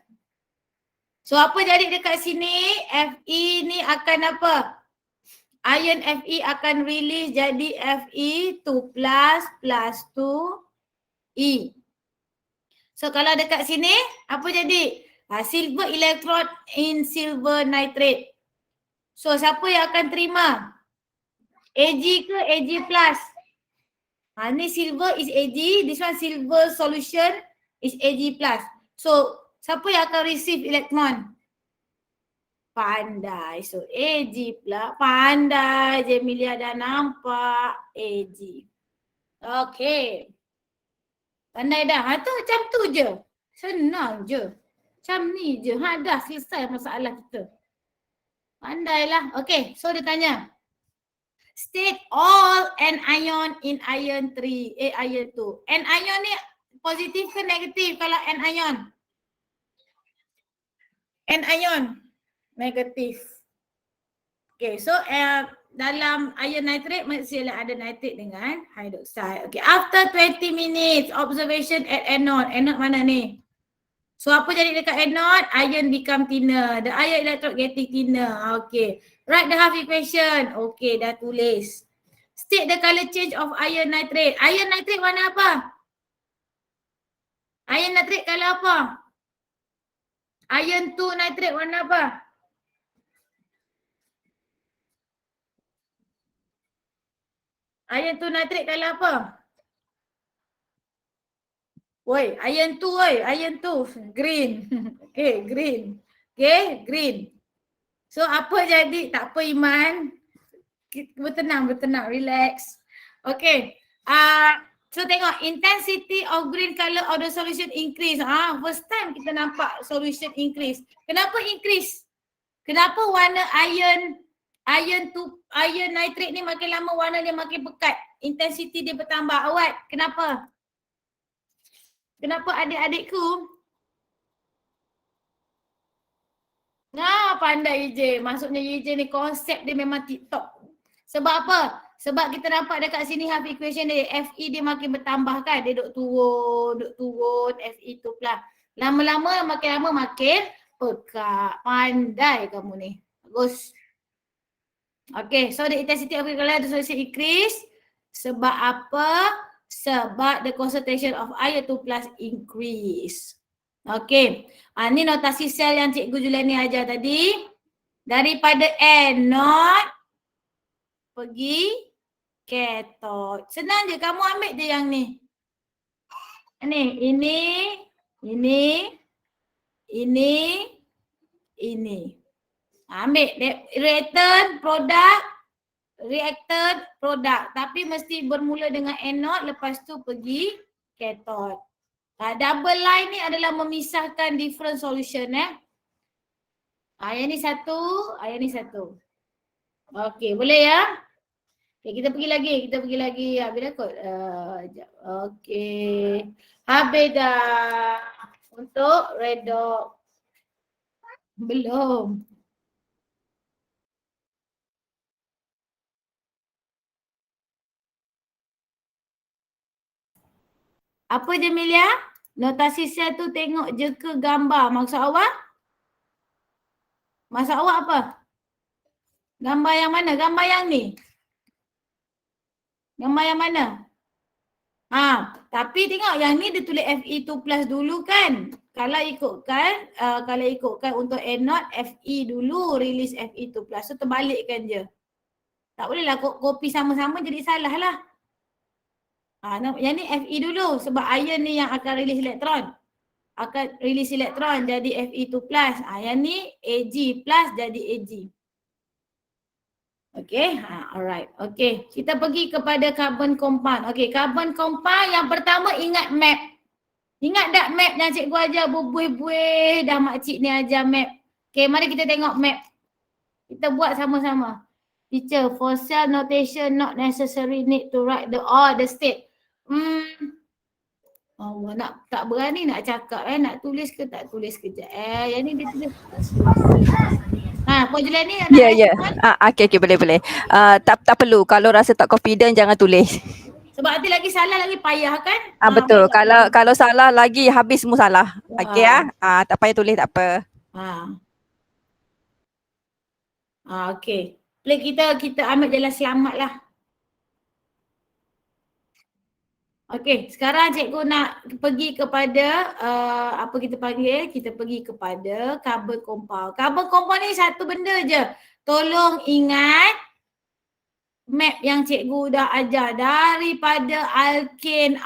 So apa jadi dekat sini? Fe ni akan apa? Ion Fe akan release jadi Fe2 plus 2E. So kalau dekat sini apa jadi? Silver electron in silver nitrate. So siapa yang akan terima? Ag ke Ag plus? Ni silver is Ag, this one silver solution is Ag plus. So siapa yang akan receive electron? Pandai. So Ag plus. Pandai Jemilia dah nampak Ag. Okay. Pandai dah. Tu macam tu je. Senang je. Macam ni je. Dah selesai masalah kita. Pandailah. Okay. So dia tanya. State all anion in ion 3, ion 2. Anion ni positif ke negatif kalau anion? Anion negatif. Okay, so dalam ion nitrate mestilah ada nitrate dengan hydroxide. Okay, after 20 minutes observation at anode. Anode mana ni? So apa jadi dekat anode? Ion become thinner. The ion electrode getting thinner. Okay. Write the half equation. Okay, dah tulis. State the color change of ion nitrate. Ion nitrate warna apa? Ion nitrate color apa? Ion 2 nitrate warna apa? Ion 2 nitrate color apa? Woi, ion 2 woi, ion 2 green. Okay, green. Okay, green. So apa jadi? Tak apa Iman. Bertenang, relax. Okay. So tengok intensity of green color of the solution increase. First time kita nampak solution increase. Kenapa increase? Kenapa warna ion nitrate ni makin lama warna dia makin pekat? Intensity dia bertambah. Awat, kenapa? Kenapa adik-adikku? Pandai YJ. Maksudnya YJ ni konsep dia memang TikTok. Sebab apa? Sebab kita nampak dekat sini half equation dia. Fe dia makin bertambah kan. Dia duk turun. Fe2 plus. Lama-lama makin lama makin pekat. Pandai kamu ni. Bagus. Okay. So the intensity of the color solution increase. Sebab apa? Sebab the concentration of ion 2 plus increase. Okay. Ni notasi sel yang Cikgu Julani ajar tadi. Daripada anode pergi cathode. Senang je, kamu ambil je yang ni. Ini. Ambil reactant produk. Tapi mesti bermula dengan anode, lepas tu pergi cathode. Double line ni adalah memisahkan different solution Yang ni satu, yang ni satu. Okey, boleh ya? Okay, kita pergi lagi. Habis dah kot? Okey. Habis dah. Untuk redox. Belum. Apa Jemilia? Notasi sel tu tengok je ke gambar. Maksud awak? Maksud awak apa? Gambar yang mana? Gambar yang ni? Gambar yang mana? Tapi tengok yang ni dia tulis Fe2 plus dulu kan. Kalau ikutkan untuk anode Fe dulu release Fe2 plus. So terbalikkan je. Tak bolehlah kopi sama-sama jadi salah lah. Yang ni Fe dulu sebab ion ni yang akan release elektron. Akan release elektron jadi Fe2 plus. Yang ni Ag plus jadi Ag. Okay, alright. Okay, kita pergi kepada carbon compound. Okay, carbon compound yang pertama ingat map. Ingat tak map yang cikgu ajar berbuih-buih dah makcik ni ajar map. Okay, mari kita tengok map. Kita buat sama-sama. Teacher, for cell notation not necessary need to write the state. Allah nak tak berani nak cakap nak tulis ke tak tulis kejap. Yang ni dia tulis. Puan Jelani nak Ya, respon? okey, boleh. Tak perlu. Kalau rasa tak confident jangan tulis. Sebab nanti lagi salah lagi payah kan? Betul. Baiklah. Kalau salah lagi habis semua salah. Okey Ah, tak payah tulis, tak apa. Okey. Boleh kita ambil jalan selamat lah. Okey, sekarang cikgu nak pergi kepada apa kita panggil? Kita pergi kepada carbon compound. Carbon compound ni satu benda je. Tolong ingat map yang cikgu dah ajar daripada alkane,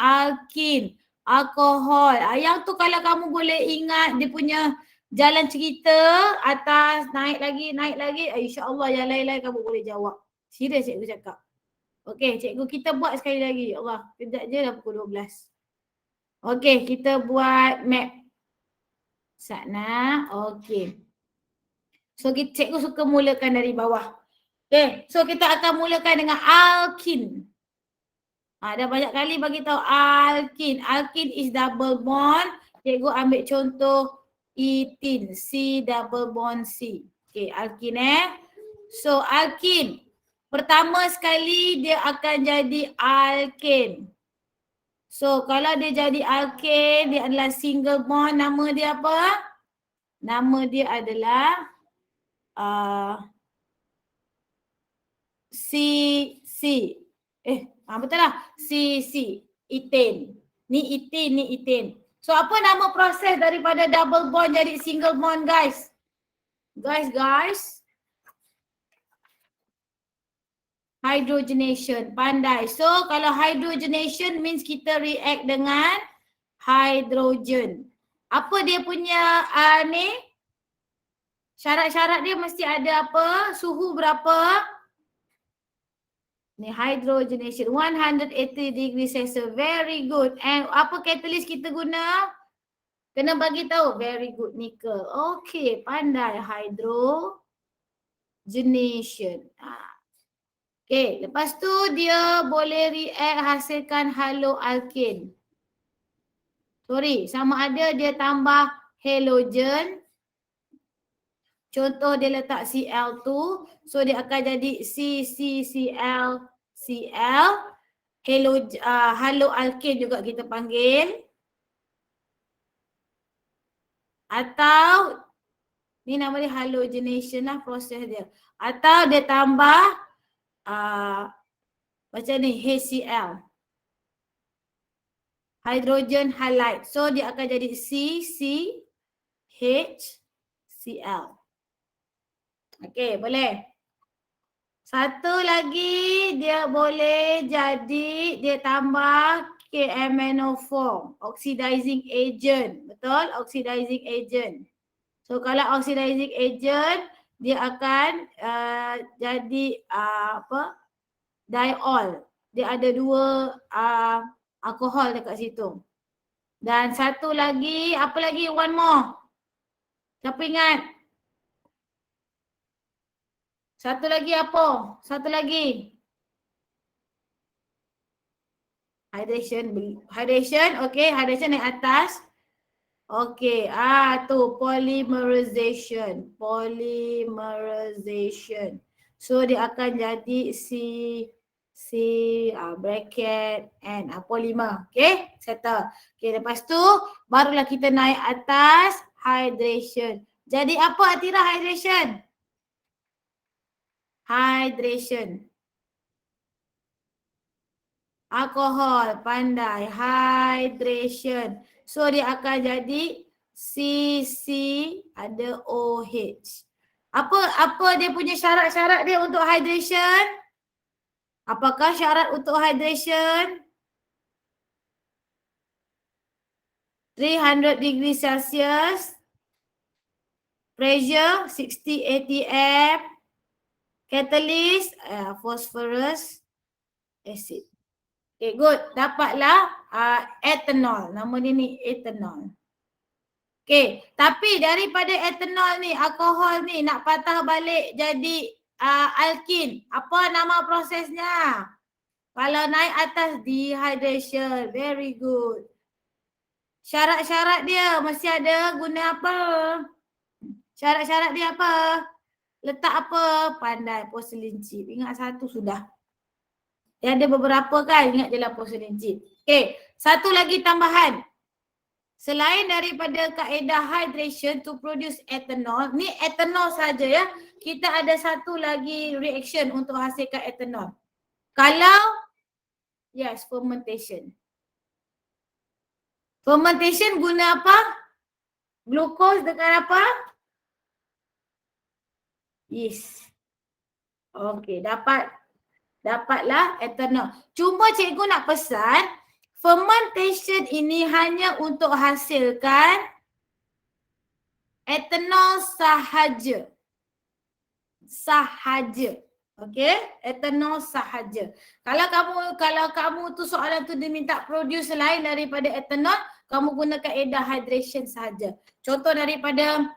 alkohol. Yang tu kalau kamu boleh ingat dia punya jalan cerita atas, naik lagi, insya-Allah yang lain-lain kamu boleh jawab. Serius cikgu cakap. Okey, cikgu kita buat sekali lagi. Allah, kejap je dah pukul 12. Okey, kita buat map. Sana, okey. So cikgu suka mulakan dari bawah. Okey, so kita akan mulakan dengan alkene. Dah banyak kali bagi tahu alkene. Alkene is double bond. Cikgu ambil contoh ethene, C double bond C. Okey, alkene. So alkene, pertama sekali dia akan jadi alkane. So kalau dia jadi alkane, dia adalah single bond. Nama dia apa? Nama dia adalah C. Betul lah. C. Ethane. Ni ethane. So apa nama proses daripada double bond jadi single bond guys? Guys. Hydrogenation. Pandai. So kalau hydrogenation means kita react dengan hydrogen. Apa dia punya ni? Syarat-syarat dia mesti ada apa? Suhu berapa? Ni hydrogenation 180 degree Celsius. Very good. And apa catalyst kita guna? Kena bagi tahu. Very good, nickel. Okay, pandai hydrogenation. Okay, lepas tu dia boleh react hasilkan haloalkane. Sama ada dia tambah halogen. Contoh dia letak Cl2. So dia akan jadi CCCl. Haloalkane juga kita panggil. Atau ni nama dia halogenation lah proses dia. Atau dia tambah macam ni HCl. Hydrogen halide. So dia akan jadi CCHCl. Okey, boleh. Satu lagi dia boleh jadi dia tambah KMNO4, oxidizing agent. Betul? Oxidizing agent. So kalau oxidizing agent dia akan jadi diol. Dia ada dua alkohol dekat situ. Dan satu lagi, apa lagi? One more. Siapa ingat? Satu lagi apa? Satu lagi. Hydration, okay. Hydration naik atas. Okay, tu polymerization. So dia akan jadi bracket N, polymer. Okay, settle. Okay, lepas tu barulah kita naik atas hydration. Jadi apa Atira hydration? Alkohol, pandai. Hydration. So dia akan jadi CC ada OH. Apa dia punya syarat-syarat dia untuk hydration? Apakah syarat untuk hydration? 300 degree Celsius. Pressure 60 atm. Catalyst phosphorus acid. Okay, good. Dapatlah ethanol. Nama dia ni ethanol. Okay, tapi daripada ethanol ni, alkohol ni nak patah balik jadi alkene. Apa nama prosesnya? Kalau naik atas dehydration. Very good. Syarat-syarat dia mesti ada guna apa? Syarat-syarat dia apa? Letak apa? Pandai, porcelain chip. Ingat satu sudah. Dia ada beberapa kan, ingat je lah porcelain chip. Okay, satu lagi tambahan. Selain daripada kaedah hydration to produce ethanol, ni ethanol saja ya. Kita ada satu lagi reaction untuk hasilkan ethanol. Kalau, yes, fermentation. Fermentation guna apa? Glukos dengan apa? Yeast. Okey, dapatlah ethanol. Cuma cikgu nak pesan, fermentation ini hanya untuk hasilkan ethanol sahaja. Sahaja. Okey, ethanol sahaja. Kalau kamu tu soalan tu dia minta produce lain daripada ethanol, kamu guna kaedah hydration sahaja. Contoh daripada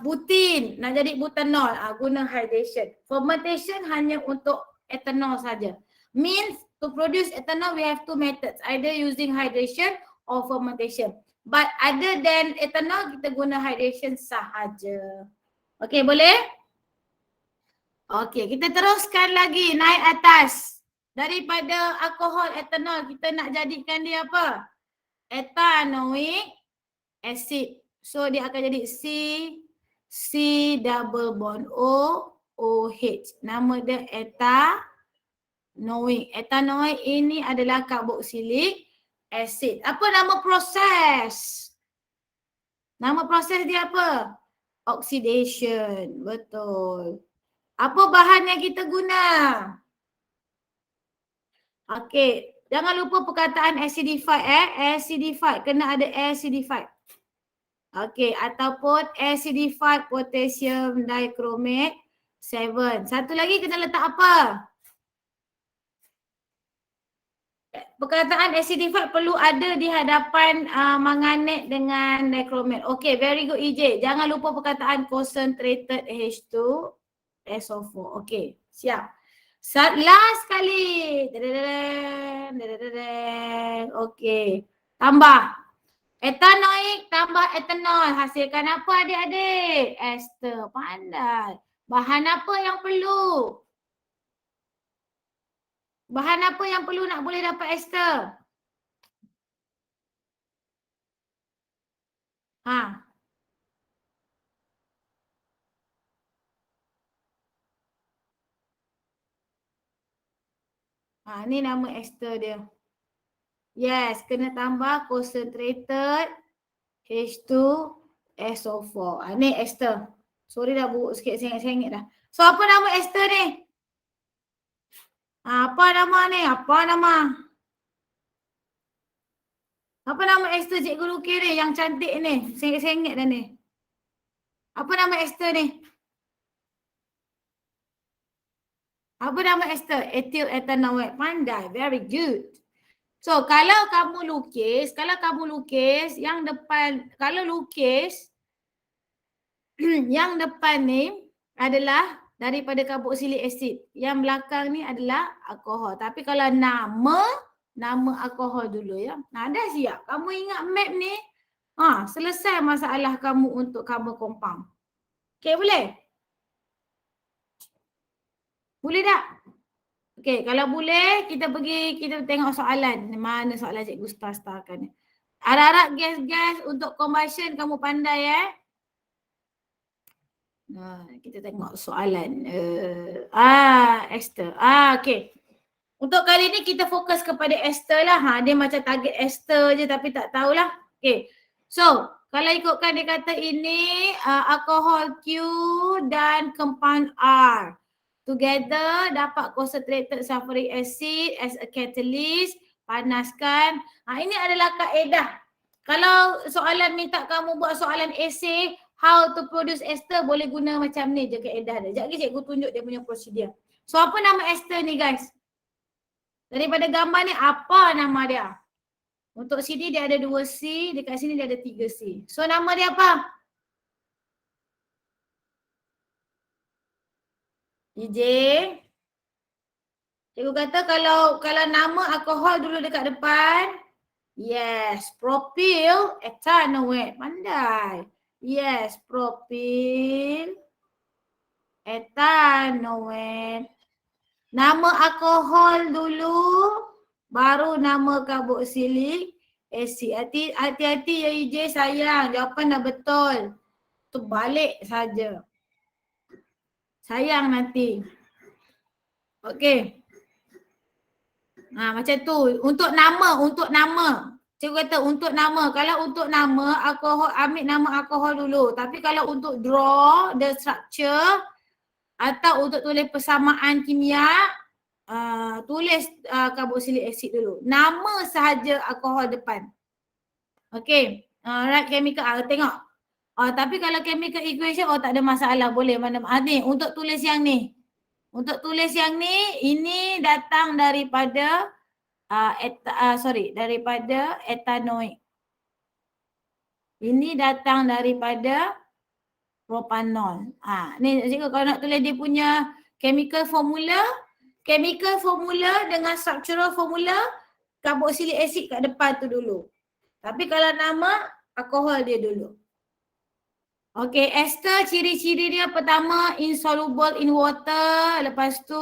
butin, nak jadi butanol, guna hydration. Fermentation hanya untuk ethanol saja. Means to produce ethanol we have two methods, either using hydration or fermentation. But other than ethanol, kita guna hydration sahaja. Okey, boleh? Okey, kita teruskan lagi naik atas. Daripada alkohol ethanol, kita nak jadikan dia apa? Ethanoic acid. So dia akan jadi C double bond O, OH. Nama dia ethanoic. Ethanoic ini adalah carboxylic acid. Apa nama proses? Nama proses dia apa? Oxidation. Betul. Apa bahan yang kita guna? Okey, jangan lupa perkataan acidified acidified, kena ada acidified. Okey, ataupun acidified potassium dichromate 7. Satu lagi kena letak apa? Perkataan acidified perlu ada di hadapan manganate dengan dichromate. Okey, very good EJ. Jangan lupa perkataan concentrated H2 SO4. Okey, siap. Last kali. Okey. Tambah. Ethanoic tambah ethanol. Hasilkan apa adik-adik? Ester. Pandai. Bahan apa yang perlu? Bahan apa yang perlu nak boleh dapat ester? Ni nama ester dia. Yes, kena tambah concentrated H2SO4. Ni ester. Sorry dah buruk sikit, sengit-sengit dah. So apa nama ester ni? Apa nama ni? Apa nama? Apa nama ester cikgu lukis ni yang cantik ni? Sengit-sengit dah ni. Apa nama ester ni? Apa nama ester? Ethyl ethanoate. Pandai. Very good. So kalau kamu lukis yang depan, kalau lukis yang depan ni adalah daripada carboxylic acid. Yang belakang ni adalah alkohol. Tapi kalau nama alkohol dulu ya. Dah siap. Kamu ingat map ni? Selesai masalah kamu untuk carbon compound. Okay, boleh? Boleh tak? Okay, kalau boleh kita tengok soalan. Mana soalan cikgu star-starkan ni. Harap-harap gas-gas untuk combustion kamu pandai kita tengok soalan. Ester. Okay. Untuk kali ni kita fokus kepada ester lah. Dia macam target ester je tapi tak tahulah. Okay. So, kalau ikutkan dia kata ini alcohol Q dan compound R. Together dapat concentrated sulfuric acid as a catalyst. Panaskan. Ini adalah kaedah. Kalau soalan minta kamu buat soalan essay, how to produce ester, boleh guna macam ni je kaedah dia. Sekejap lagi cikgu tunjuk dia punya prosedur. So apa nama ester ni guys? Daripada gambar ni apa nama dia? Untuk sini dia ada 2C, dekat sini dia ada 3C. So nama dia apa? EJ. Cikgu kata kalau nama alkohol dulu dekat depan. Yes, propyl ethanoate. Pandai. Yes, propyl etanoate. Nama alkohol dulu, baru nama karboksilik asid. Hati-hati ya EJ sayang, jawapan dah betul. Terbalik saja. Sayang nanti. Okey. Macam tu. Untuk nama. Cikgu kata untuk nama. Kalau untuk nama, alkohol, ambil nama alkohol dulu. Tapi kalau untuk draw the structure atau untuk tulis persamaan kimia, tulis karboksilik asid dulu. Nama sahaja alkohol depan. Okey. Right, chemical. Tengok. Tapi kalau chemical equation, tak ada masalah. Boleh mana. Ni, untuk tulis yang ni. Untuk tulis yang ni, ini datang daripada daripada etanoik. Ini datang daripada propanol. Ni cikgu kalau nak tulis dia punya chemical formula dengan structural formula, karboksilik asid kat depan tu dulu. Tapi kalau nama, alkohol dia dulu. Okey, ester ciri-ciri dia pertama insoluble in water, lepas tu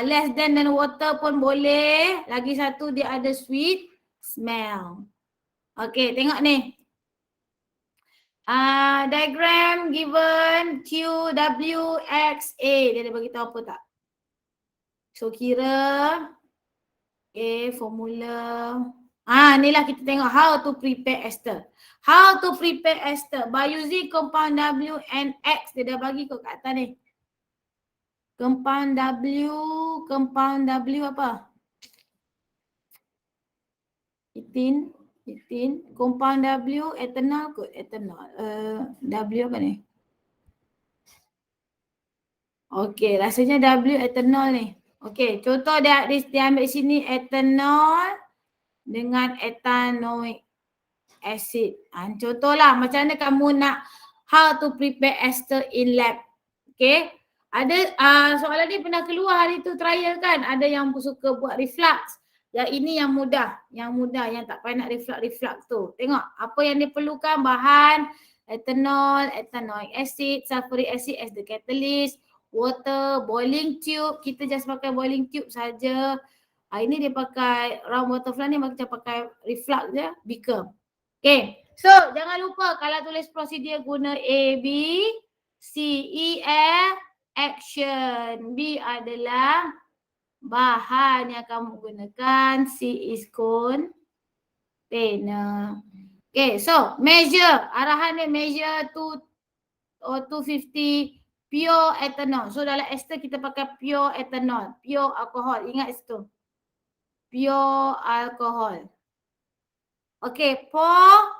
less than water pun boleh. Lagi satu dia ada sweet smell. Okey, tengok ni. Diagram given QWXA. Dia ada bagi tahu apa tak? So kira formula. Inilah kita tengok how to prepare ester. How to prepare ester by using compound W and X. Dia dah bagi kat atas ni. Compound W apa? Etin. Compound W ethanol kot. Ethanol. W apa ni? Okey, rasanya W ethanol ni. Okey, contoh dia ambil sini ethanol dengan ethanoic acid. Contohlah macam mana kamu nak how to prepare ester in lab. Okey. Ada soalan ni pernah keluar hari tu trial kan. Ada yang suka buat reflux. Yang ini yang mudah yang tak payah nak reflux tu. Tengok apa yang diperlukan bahan ethanol, ethanoic acid, sulfuric acid as the catalyst, water, boiling tube. Kita just pakai boiling tube saja. Ini dia pakai round butterfly ni macam pakai reflux je, beaker. Okay, so jangan lupa kalau tulis prosedur guna A, B, C, E, F, action. B adalah bahan yang kamu gunakan, C is container. Okay, so measure. Arahan dia measure 250 pure ethanol. So dalam ester kita pakai pure ethanol, pure alcohol. Ingat situ. Pure alcohol. Okay, pour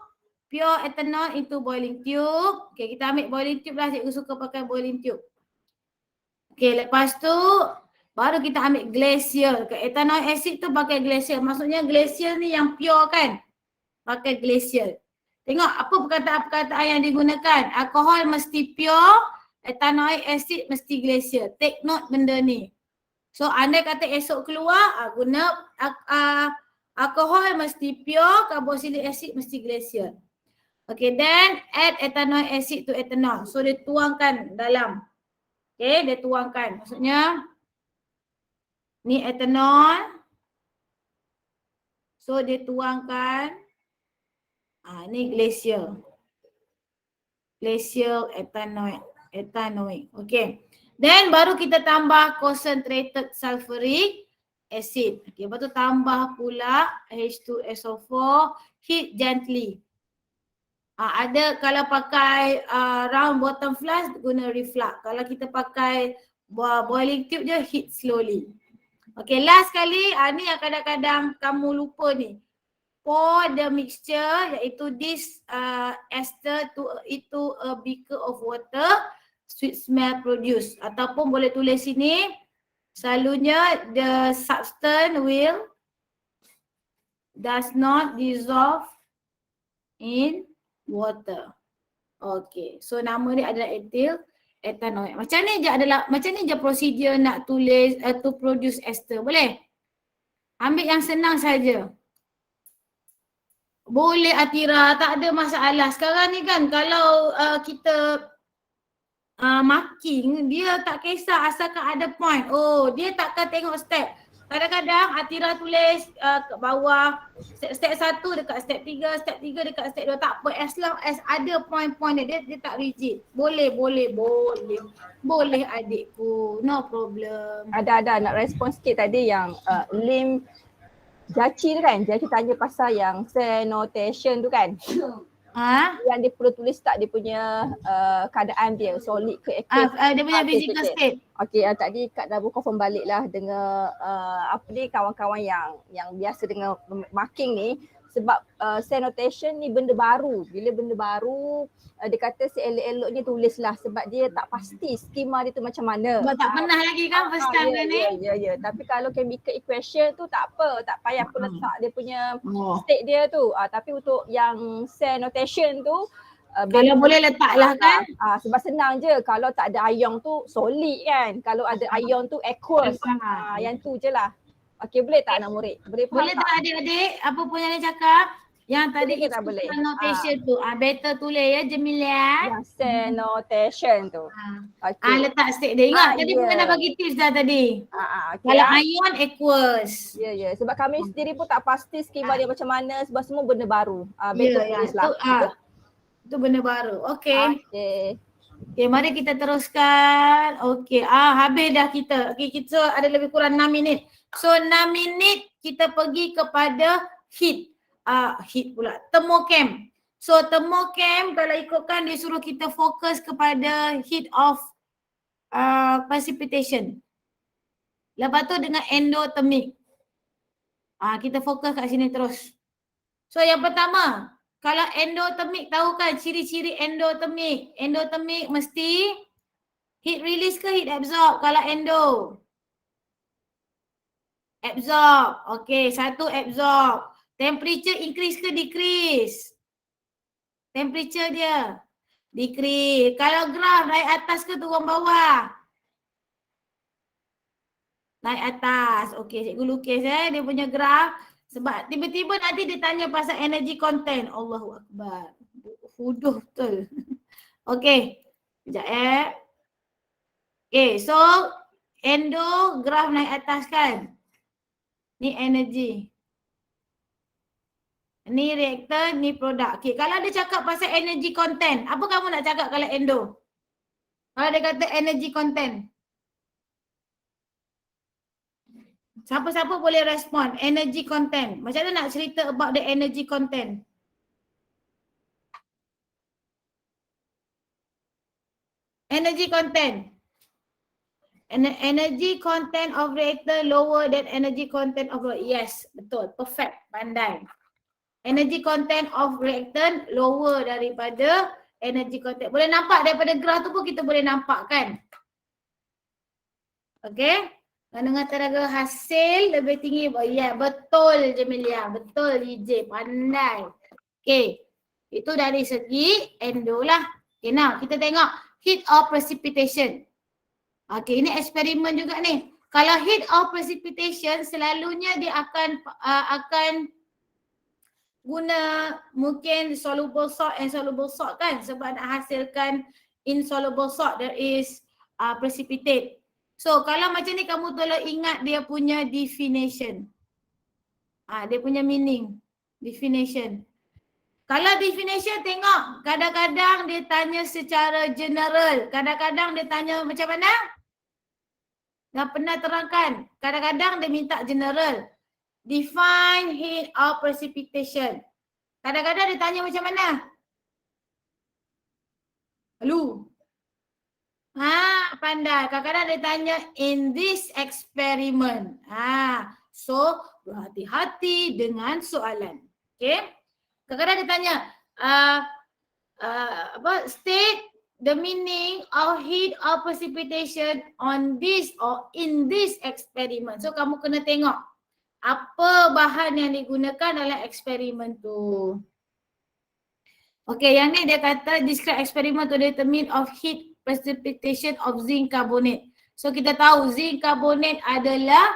pure ethanol into boiling tube. Okay, kita ambil boiling tube lah. Cikgu suka pakai boiling tube. Okay, lepas tu baru kita ambil glacier. Ethanoic acid tu pakai glacier. Maksudnya glacier ni yang pure kan? Pakai glacier. Tengok apa perkataan-perkataan yang digunakan. Alkohol mesti pure, ethanoic acid mesti glacier. Take note benda ni. So andai kata esok keluar, guna alkohol mesti pure, karboksilik acid mesti glacier. Okay, then add ethanoic acid to ethanol. So dia tuangkan dalam. Okay, dia tuangkan. Maksudnya ni ethanol. So dia tuangkan. Ni glacier. Glacier ethanoic. Okay. Then baru kita tambah concentrated sulfuric acid. Okay, lepas tu tambah pula H2SO4, heat gently. Ada kalau pakai round bottom flask guna reflux. Kalau kita pakai boiling tube je heat slowly. Okay, last kali ni yang kadang-kadang kamu lupa ni. Pour the mixture iaitu this ester into a beaker of water. Sweet smell produce ataupun boleh tulis sini selalunya the substance does not dissolve in water. Okay, so nama dia adalah ethyl ethanoic. Macam ni je prosedur nak tulis to produce ester. Boleh? Ambil yang senang saja. Boleh Atira, tak ada masalah. Sekarang ni kan kalau kita marking, dia tak kisah asalkan ada point. Oh, dia takkan tengok step. Kadang-kadang Atira tulis kat bawah step 1 dekat step 3, step 3 dekat step 2. Tak apa, as long as ada point-point dia tak rigid. Boleh adikku, no problem. Ada nak respon sikit tadi yang Lim Jaci tu kan, Jaci tanya pasal yang cell notation tu kan. Yang dia perlu tulis tak dia punya keadaan dia, solid ke aqueous. Dia punya physical state. Okey, tadi Kak dah confirm balik lah dengan apa ni kawan-kawan yang biasa dengan marking ni, sebab cell notation ni benda baru. Bila benda baru dia kata elok-eloknya tulislah sebab dia tak pasti skema dia tu macam mana. Sebab tak pernah lagi kan first time kan ni. Ya. Tapi kalau chemical equation tu tak apa, tak payah pun letak dia punya state dia tu. Tapi untuk yang cell notation tu kalau boleh letaklah kan. Sebab senang je, kalau tak ada ion tu solid kan. Kalau ada ion tu aqueous. Yang tu je lah. Okey, boleh tak anak murid? Boleh tak adik-adik apa pun yang dia cakap? Yang tadi kita boleh. Notation tu. Better tulis ya Jemilia. Yang cell notation tu. Okay. Letak state dia. Ingat tadi pun dah bagi tips dah tadi. Okay. Kalau ion aqueous. Ya. Sebab kami sendiri pun tak pasti skema dia macam mana sebab semua benda baru. Better tulislah. Itu benda baru. Okay, mari kita teruskan. Okay, habis dah kita. Okay, kita ada lebih kurang 6 minit. So 6 minit kita pergi kepada heat. Heat pula, thermochem. So thermochem kalau ikutkan dia suruh kita fokus kepada heat of precipitation. Lepas tu dengan endothermic. Kita fokus kat sini terus. So yang pertama, kalau endothermic tahu kan ciri-ciri endothermic. Endothermic mesti heat release ke heat absorb kalau endo? Absorb. Okay, satu absorb. Temperature increase ke decrease? Temperature dia decrease. Kalau graf naik atas ke turun bawah? Naik atas. Okay, cikgu lukis dia punya graf. Sebab tiba-tiba nanti dia tanya pasal energy content. Allahu Akbar. Huduh betul. Okay. Sekejap Okay, so endo graf naik atas kan? Ni energy. Ni reaktor, ni produk. Okay, kalau dia cakap pasal energy content, apa kamu nak cakap kalau endo? Kalau dia kata energy content. Siapa-siapa boleh respon energy content. Macam mana nak cerita about the energy content? Energy content. Energy content of reactor lower than energy content of reactor. Yes, betul. Perfect. Pandai. Energy content of reactant lower daripada energy content. Boleh nampak daripada graf tu pun kita boleh nampak kan? Okay. Kandungan tenaga hasil lebih tinggi. Ya, betul Jemilia. Betul DJ. Pandai. Okay. Itu dari segi endo lah. Okay, now kita tengok heat of precipitation. Okay, ini eksperimen juga ni. Kalau heat of precipitation selalunya dia akan guna mungkin soluble salt and soluble salt kan, sebab nak hasilkan insoluble salt there is precipitate. So kalau macam ni kamu tolong ingat dia punya definition. Dia punya meaning. Definition. Kalau definition tengok kadang-kadang dia tanya secara general, kadang-kadang dia tanya macam mana? Dah pernah terangkan. Kadang-kadang dia minta general. Define heat of precipitation. Kadang-kadang dia tanya macam mana? Lu. Pandai. Kadang-kadang dia tanya in this experiment. So berhati-hati dengan soalan. Okay. Kadang-kadang dia tanya state the meaning of heat of precipitation on this or in this experiment. So kamu kena tengok apa bahan yang digunakan dalam eksperimen tu. Okay, yang ni dia kata describe experiment to determine of heat precipitation of zinc carbonate. So kita tahu zinc carbonate adalah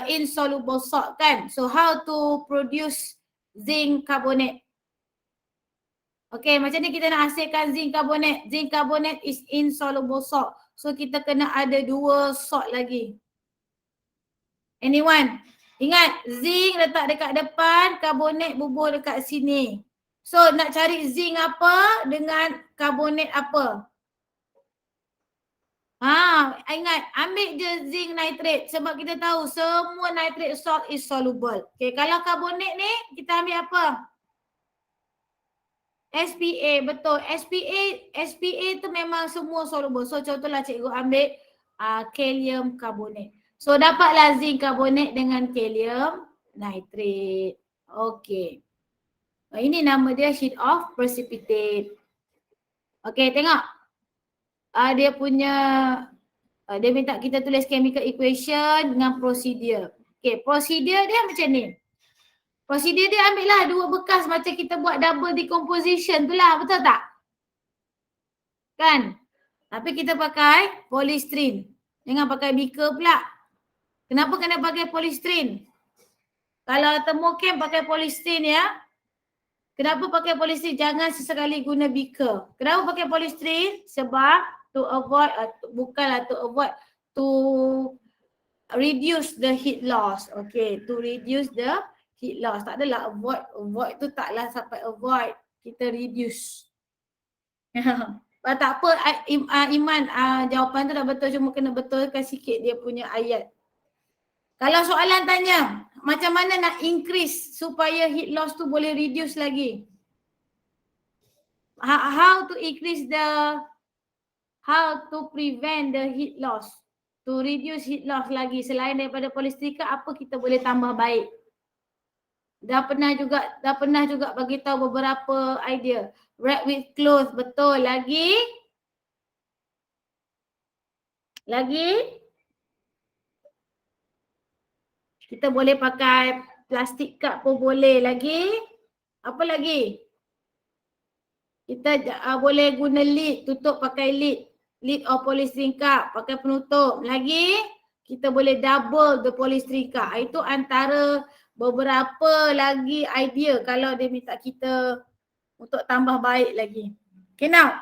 insoluble salt kan. So how to produce zinc carbonate? Okay, macam ni kita nak hasilkan zinc carbonate. Zinc carbonate is insoluble salt. So kita kena ada 2 salt lagi. Anyone? Ingat, zinc letak dekat depan, carbonate bubuh dekat sini. So nak cari zinc apa dengan carbonate apa? Ingat, ambil je zinc nitrate sebab kita tahu semua nitrate salt is soluble. Okay, kalau carbonate ni kita ambil apa? SPA, betul. SPA tu memang semua soluble. So contohlah cikgu ambil kalium carbonate. So dapatlah zinc carbonate dengan kalium nitrate. Okay. Ini nama dia sheet of precipitate. Okay, tengok. Dia punya, dia minta kita tulis chemical equation dengan procedure. Okay, procedure dia macam ni. Prosedur dia ambillah 2 bekas macam kita buat double decomposition tu lah, betul tak? Kan? Tapi kita pakai polystyrene. Jangan pakai beaker pula. Kenapa kena pakai polystyrene? Kalau thermochem pakai polystyrene ya. Kenapa pakai polystyrene? Jangan sesekali guna beaker. Kenapa pakai polystyrene? Sebab to avoid, to reduce the heat loss. Okay, to reduce the heat loss. Tak adalah avoid tu taklah sampai avoid, kita reduce. Tak apa Iman, jawapan tu dah betul, cuma kena betulkan sikit dia punya ayat. Kalau soalan tanya macam mana nak increase supaya heat loss tu boleh reduce lagi, how to increase how to prevent the heat loss, to reduce heat loss lagi selain daripada polistrika, apa kita boleh tambah baik? Dah pernah juga bagi tahu beberapa idea. Wrap with cloth, betul. Lagi kita boleh pakai plastik cup pun boleh. Lagi apa lagi? Kita boleh guna lid, tutup pakai lid of polystyrene cup, pakai penutup. Lagi kita boleh double the polystyrene cup. Itu antara beberapa lagi idea kalau dia minta kita untuk tambah baik lagi. Okay, now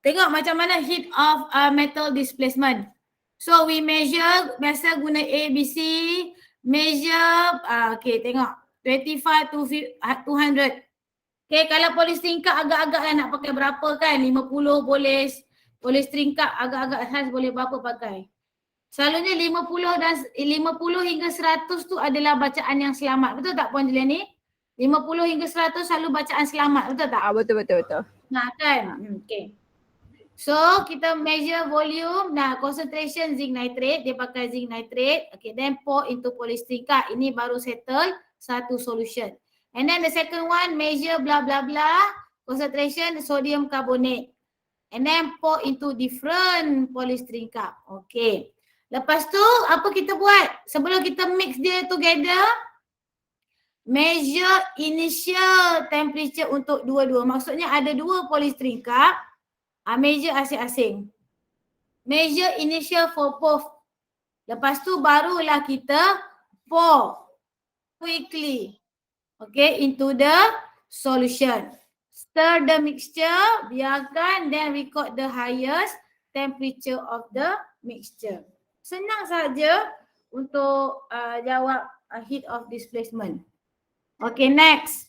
tengok macam mana heat of metal displacement. So we measure, biasa guna A, B, C, measure, okay tengok 25 to 200. Okay, kalau polystyrene cup agak-agak lah nak pakai berapa kan, 50 boleh, polystyrene cup agak-agak size boleh berapa pakai. Selalunya 50 hingga 100 tu adalah bacaan yang selamat. Betul tak Puan Juliani? 50 hingga 100 selalu bacaan selamat. Betul tak? Betul. Nah kan? Okay. So kita measure volume. Nah, concentration zinc nitrate. Dia pakai zinc nitrate. Okay, then pour into polystyrene cup. Ini baru settle satu solution. And then the second one measure blah blah blah. Concentration sodium carbonate. And then pour into different polystyrene cup. Okay. Lepas tu apa kita buat? Sebelum kita mix dia together, measure initial temperature untuk dua-dua. Maksudnya ada 2 polystyrene cup, measure asing-asing. Measure initial for both. Lepas tu barulah kita pour quickly, okay, into the solution. Stir the mixture, biarkan, then record the highest temperature of the mixture. Senang saja untuk jawab heat of displacement. Okay, next.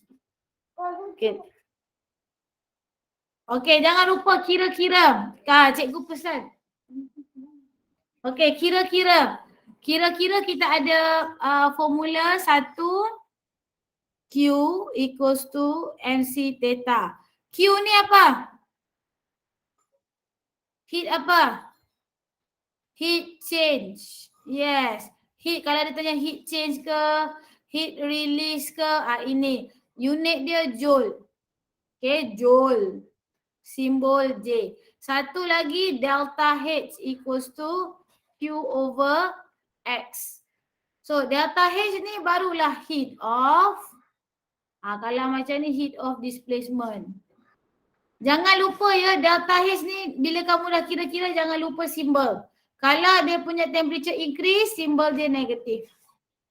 Okay, jangan lupa kira-kira. Cikgu pesan. Okay, kira-kira. Kira-kira kita ada formula 1 Q equals to MC theta. Q ni apa? Heat apa? Heat change. Yes. Heat, kalau dia tanya heat change ke, heat release ke, ini. Unit dia joule. Okay, joule. Simbol J. Satu lagi delta H equals to Q over X. So delta H ni barulah heat of, kalau macam ni heat of displacement. Jangan lupa ya, delta H ni bila kamu dah kira-kira jangan lupa simbol. Kalau dia punya temperature increase, simbol dia negatif.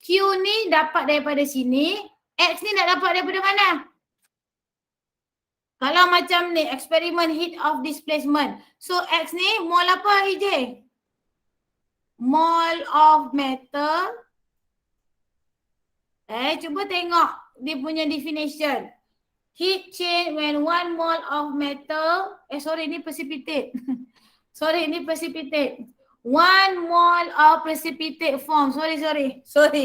Q ni dapat daripada sini, X ni nak dapat daripada mana? Kalau macam ni, eksperimen heat of displacement. So X ni mol apa EJ? Mol of metal. Cuba tengok dia punya definition. Heat change when 1 mole of metal, sorry ni precipitate. Sorry ni precipitate. 1 mole of precipitate form. Sorry,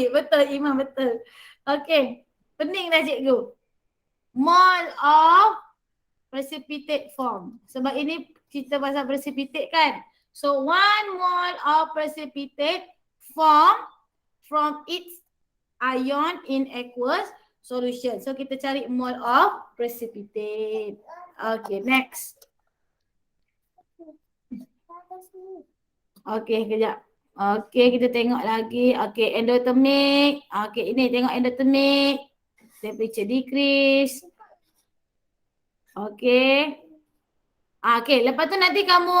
betul Iman, betul. Okay, pening dah cikgu. Mole of precipitate form. Sebab ini cerita pasal precipitate kan. So 1 mole of precipitate form from its ion in aqueous solution. So kita cari mole of precipitate. Okay, next. Okay, kejap. Okay, kita tengok lagi. Okay, endothermic. Okay, ini tengok endothermic. Temperature decrease. Okay. Okay, lepas tu nanti kamu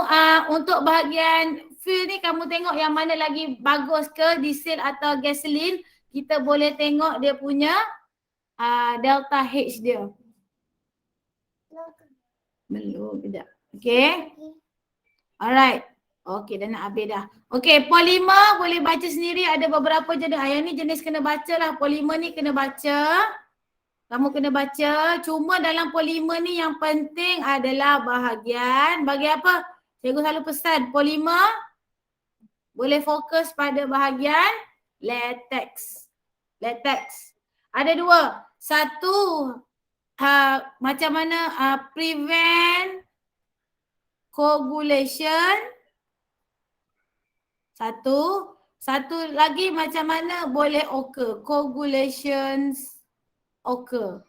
untuk bahagian fuel ni kamu tengok yang mana lagi bagus ke, diesel atau gasoline. Kita boleh tengok dia punya delta H dia. Belum, kejap. Okay. Alright. Okay, dah nak habis dah. Okay, polimer boleh baca sendiri, ada beberapa jenis. Yang ni jenis kena baca lah. Polimer ni kena baca. Kamu kena baca. Cuma dalam polimer ni yang penting adalah bahagian. Bagi apa? Cikgu selalu pesan. Polimer boleh fokus pada bahagian latex. Latex. Ada dua. Satu, macam mana prevent coagulation. Satu lagi macam mana boleh occur. Coagulations occur.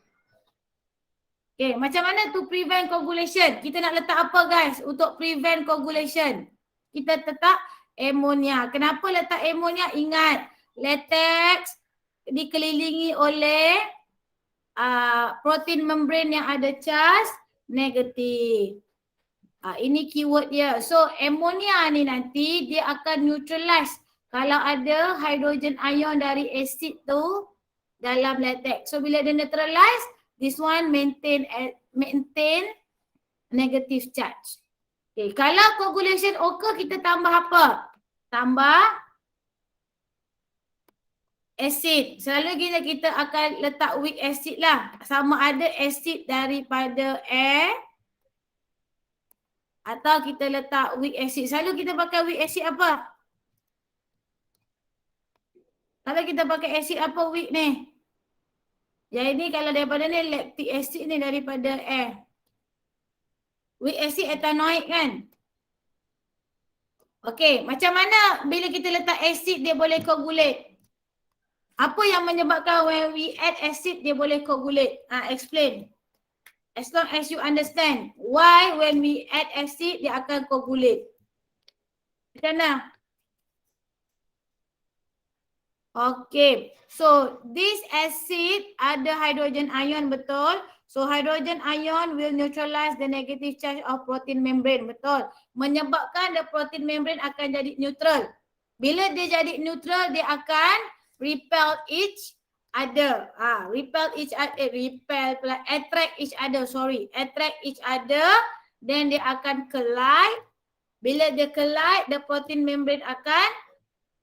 Okay, macam mana to prevent coagulation? Kita nak letak apa guys untuk prevent coagulation? Kita letak ammonia. Kenapa letak ammonia? Ingat, latex dikelilingi oleh protein membrane yang ada charge negatif. Ini keyword dia. So ammonia ni nanti dia akan neutralize kalau ada hydrogen ion dari asid tu dalam latex. So bila dia neutralize, this one maintain negative charge. Okay, kalau coagulation occur, kita tambah apa? Tambah acid. Selalu kita akan letak weak acid lah. Sama ada acid daripada air atau kita letak weak acid. Selalu kita pakai weak acid apa? Kalau kita pakai acid apa weak ni? Yang ini kalau daripada ni lactic acid ni daripada air. Weak acid ethanoic kan? Okey, macam mana bila kita letak acid dia boleh coagulate? Apa yang menyebabkan when we add acid dia boleh coagulate? Explain. As long as you understand why when we add acid dia akan coagulate. Macam mana? Okay, so this acid ada hydrogen ion, betul? So hydrogen ion will neutralize the negative charge of protein membrane, betul? Menyebabkan the protein membrane akan jadi neutral. Bila dia jadi neutral, dia akan repel each other. Attract each other, then dia akan collide. Bila dia collide, the protein membrane akan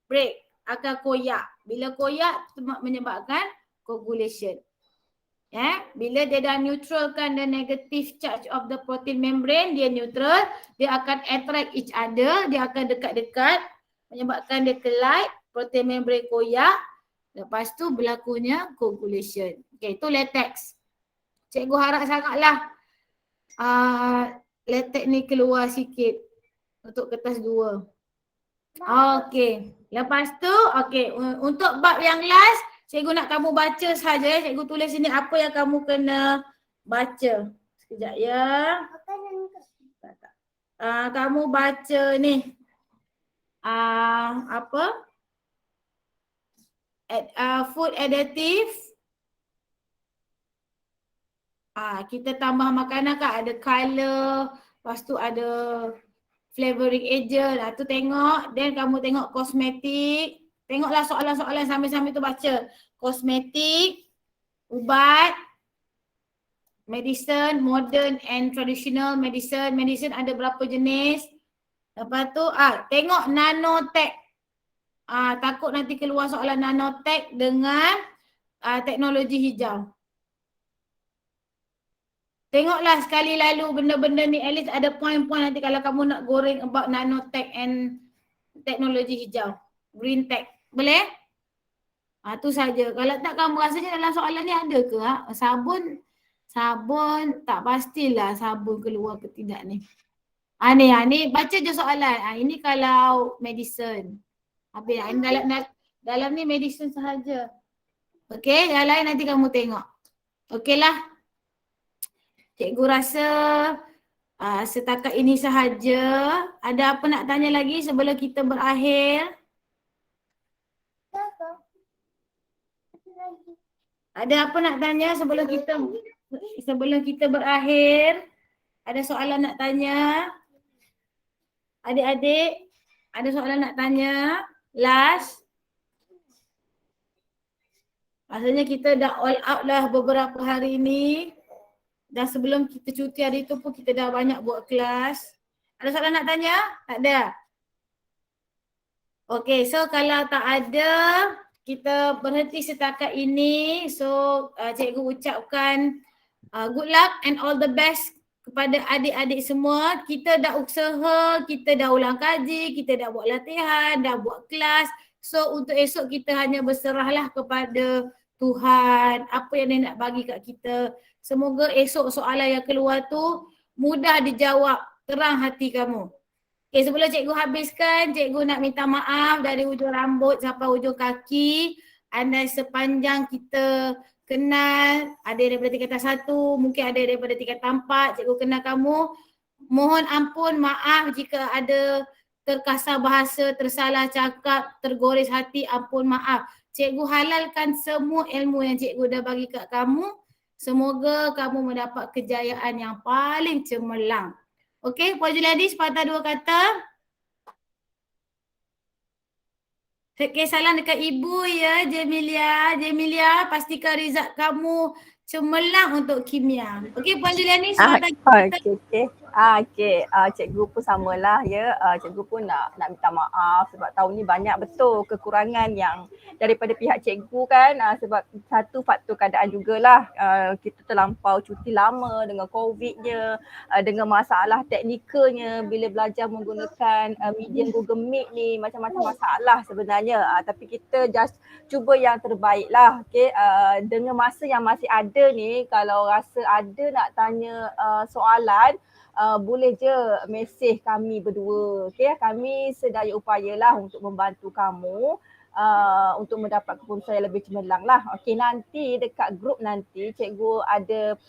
break, akan koyak. Bila koyak menyebabkan coagulation. Bila dia dah neutralkan the negative charge of the protein membrane, dia neutral, dia akan attract each other, dia akan dekat-dekat menyebabkan dia collide, protein membrane koyak, lepas tu berlakunya coagulation. Okay, itu latex. Cikgu harap sangatlah latex ni keluar sikit untuk kertas 2. Okay. Lepas tu, okay, untuk bab yang last, cikgu nak kamu baca saja. Cikgu tulis sini apa yang kamu kena baca. Sekejap ya. Kamu baca ni. Apa? Food additive. Kita tambah makanan kan, ada color, lepas tu ada flavoring agent, tu tengok. Then kamu tengok kosmetik. Tengoklah soalan-soalan sambil-sambil tu baca. Kosmetik, ubat, medicine, modern and traditional medicine. Medicine ada berapa jenis? Lepas tu tengok nanotech. Takut nanti keluar soalan nanotech dengan teknologi hijau. Tengoklah sekali lalu benda-benda ni, at least ada point-point nanti kalau kamu nak goreng about nanotech and teknologi hijau, green tech. Boleh? Tu saja. Kalau tak kamu rasanya dalam soalan ni ada ke? Sabun tak pastilah sabun keluar ke tidak ni. Ni baca je soalan. Ini kalau medicine. Habis dalam ni medicine sahaja. Okey, yang lain nanti kamu tengok. Okeylah. Cikgu rasa setakat ini sahaja. Ada apa nak tanya lagi sebelum kita berakhir? Ada apa nak tanya sebelum kita berakhir? Ada soalan nak tanya? Adik-adik, ada soalan nak tanya? Last. Rasanya kita dah all out lah beberapa hari ni. Dan sebelum kita cuti hari tu pun kita dah banyak buat kelas. Ada soalan nak tanya? Tak ada? Okay, so kalau tak ada, kita berhenti setakat ini. So cikgu ucapkan good luck and all the best kepada adik-adik semua. Kita dah usaha, kita dah ulang kaji, kita dah buat latihan, dah buat kelas. So untuk esok kita hanya berserahlah kepada Tuhan, apa yang dia nak bagi kat kita. Semoga esok soalan yang keluar tu mudah dijawab, terang hati kamu. Okay, sebelum cikgu habiskan, cikgu nak minta maaf dari hujung rambut sampai hujung kaki. Andai sepanjang kita kenal, ada daripada tingkatan 1, mungkin ada daripada tingkatan 4, cikgu kenal kamu. Mohon ampun, maaf jika ada terkasar bahasa, tersalah cakap, tergores hati, ampun maaf. Cikgu halalkan semua ilmu yang cikgu dah bagi kat kamu. Semoga kamu mendapat kejayaan yang paling cemerlang. Okey, Puan Juliadi, sepatah 2 kata. Okay, salam dekat ibu ya, Jemilia. Jemilia, pastikan result kamu cemerlang untuk kimia. Okey, Puan Juliadi, sepatah 2 kata. Okey. Cikgu pun samalah ya. Cikgu pun nak minta maaf sebab tahun ni banyak betul kekurangan yang daripada pihak cikgu kan. Sebab satu faktor keadaan jugalah. Kita terlampau cuti lama dengan COVID-nya, dengan masalah teknikalnya bila belajar menggunakan medium Google Meet ni, macam-macam masalah sebenarnya. Tapi kita just cuba yang terbaik lah. Okay? Dengan masa yang masih ada ni, kalau rasa ada nak tanya soalan, boleh je mesej kami berdua. Okay? Kami sedaya upayalah untuk membantu kamu untuk mendapat keputusan yang lebih cemerlang lah. Okay, nanti dekat grup nanti cikgu ada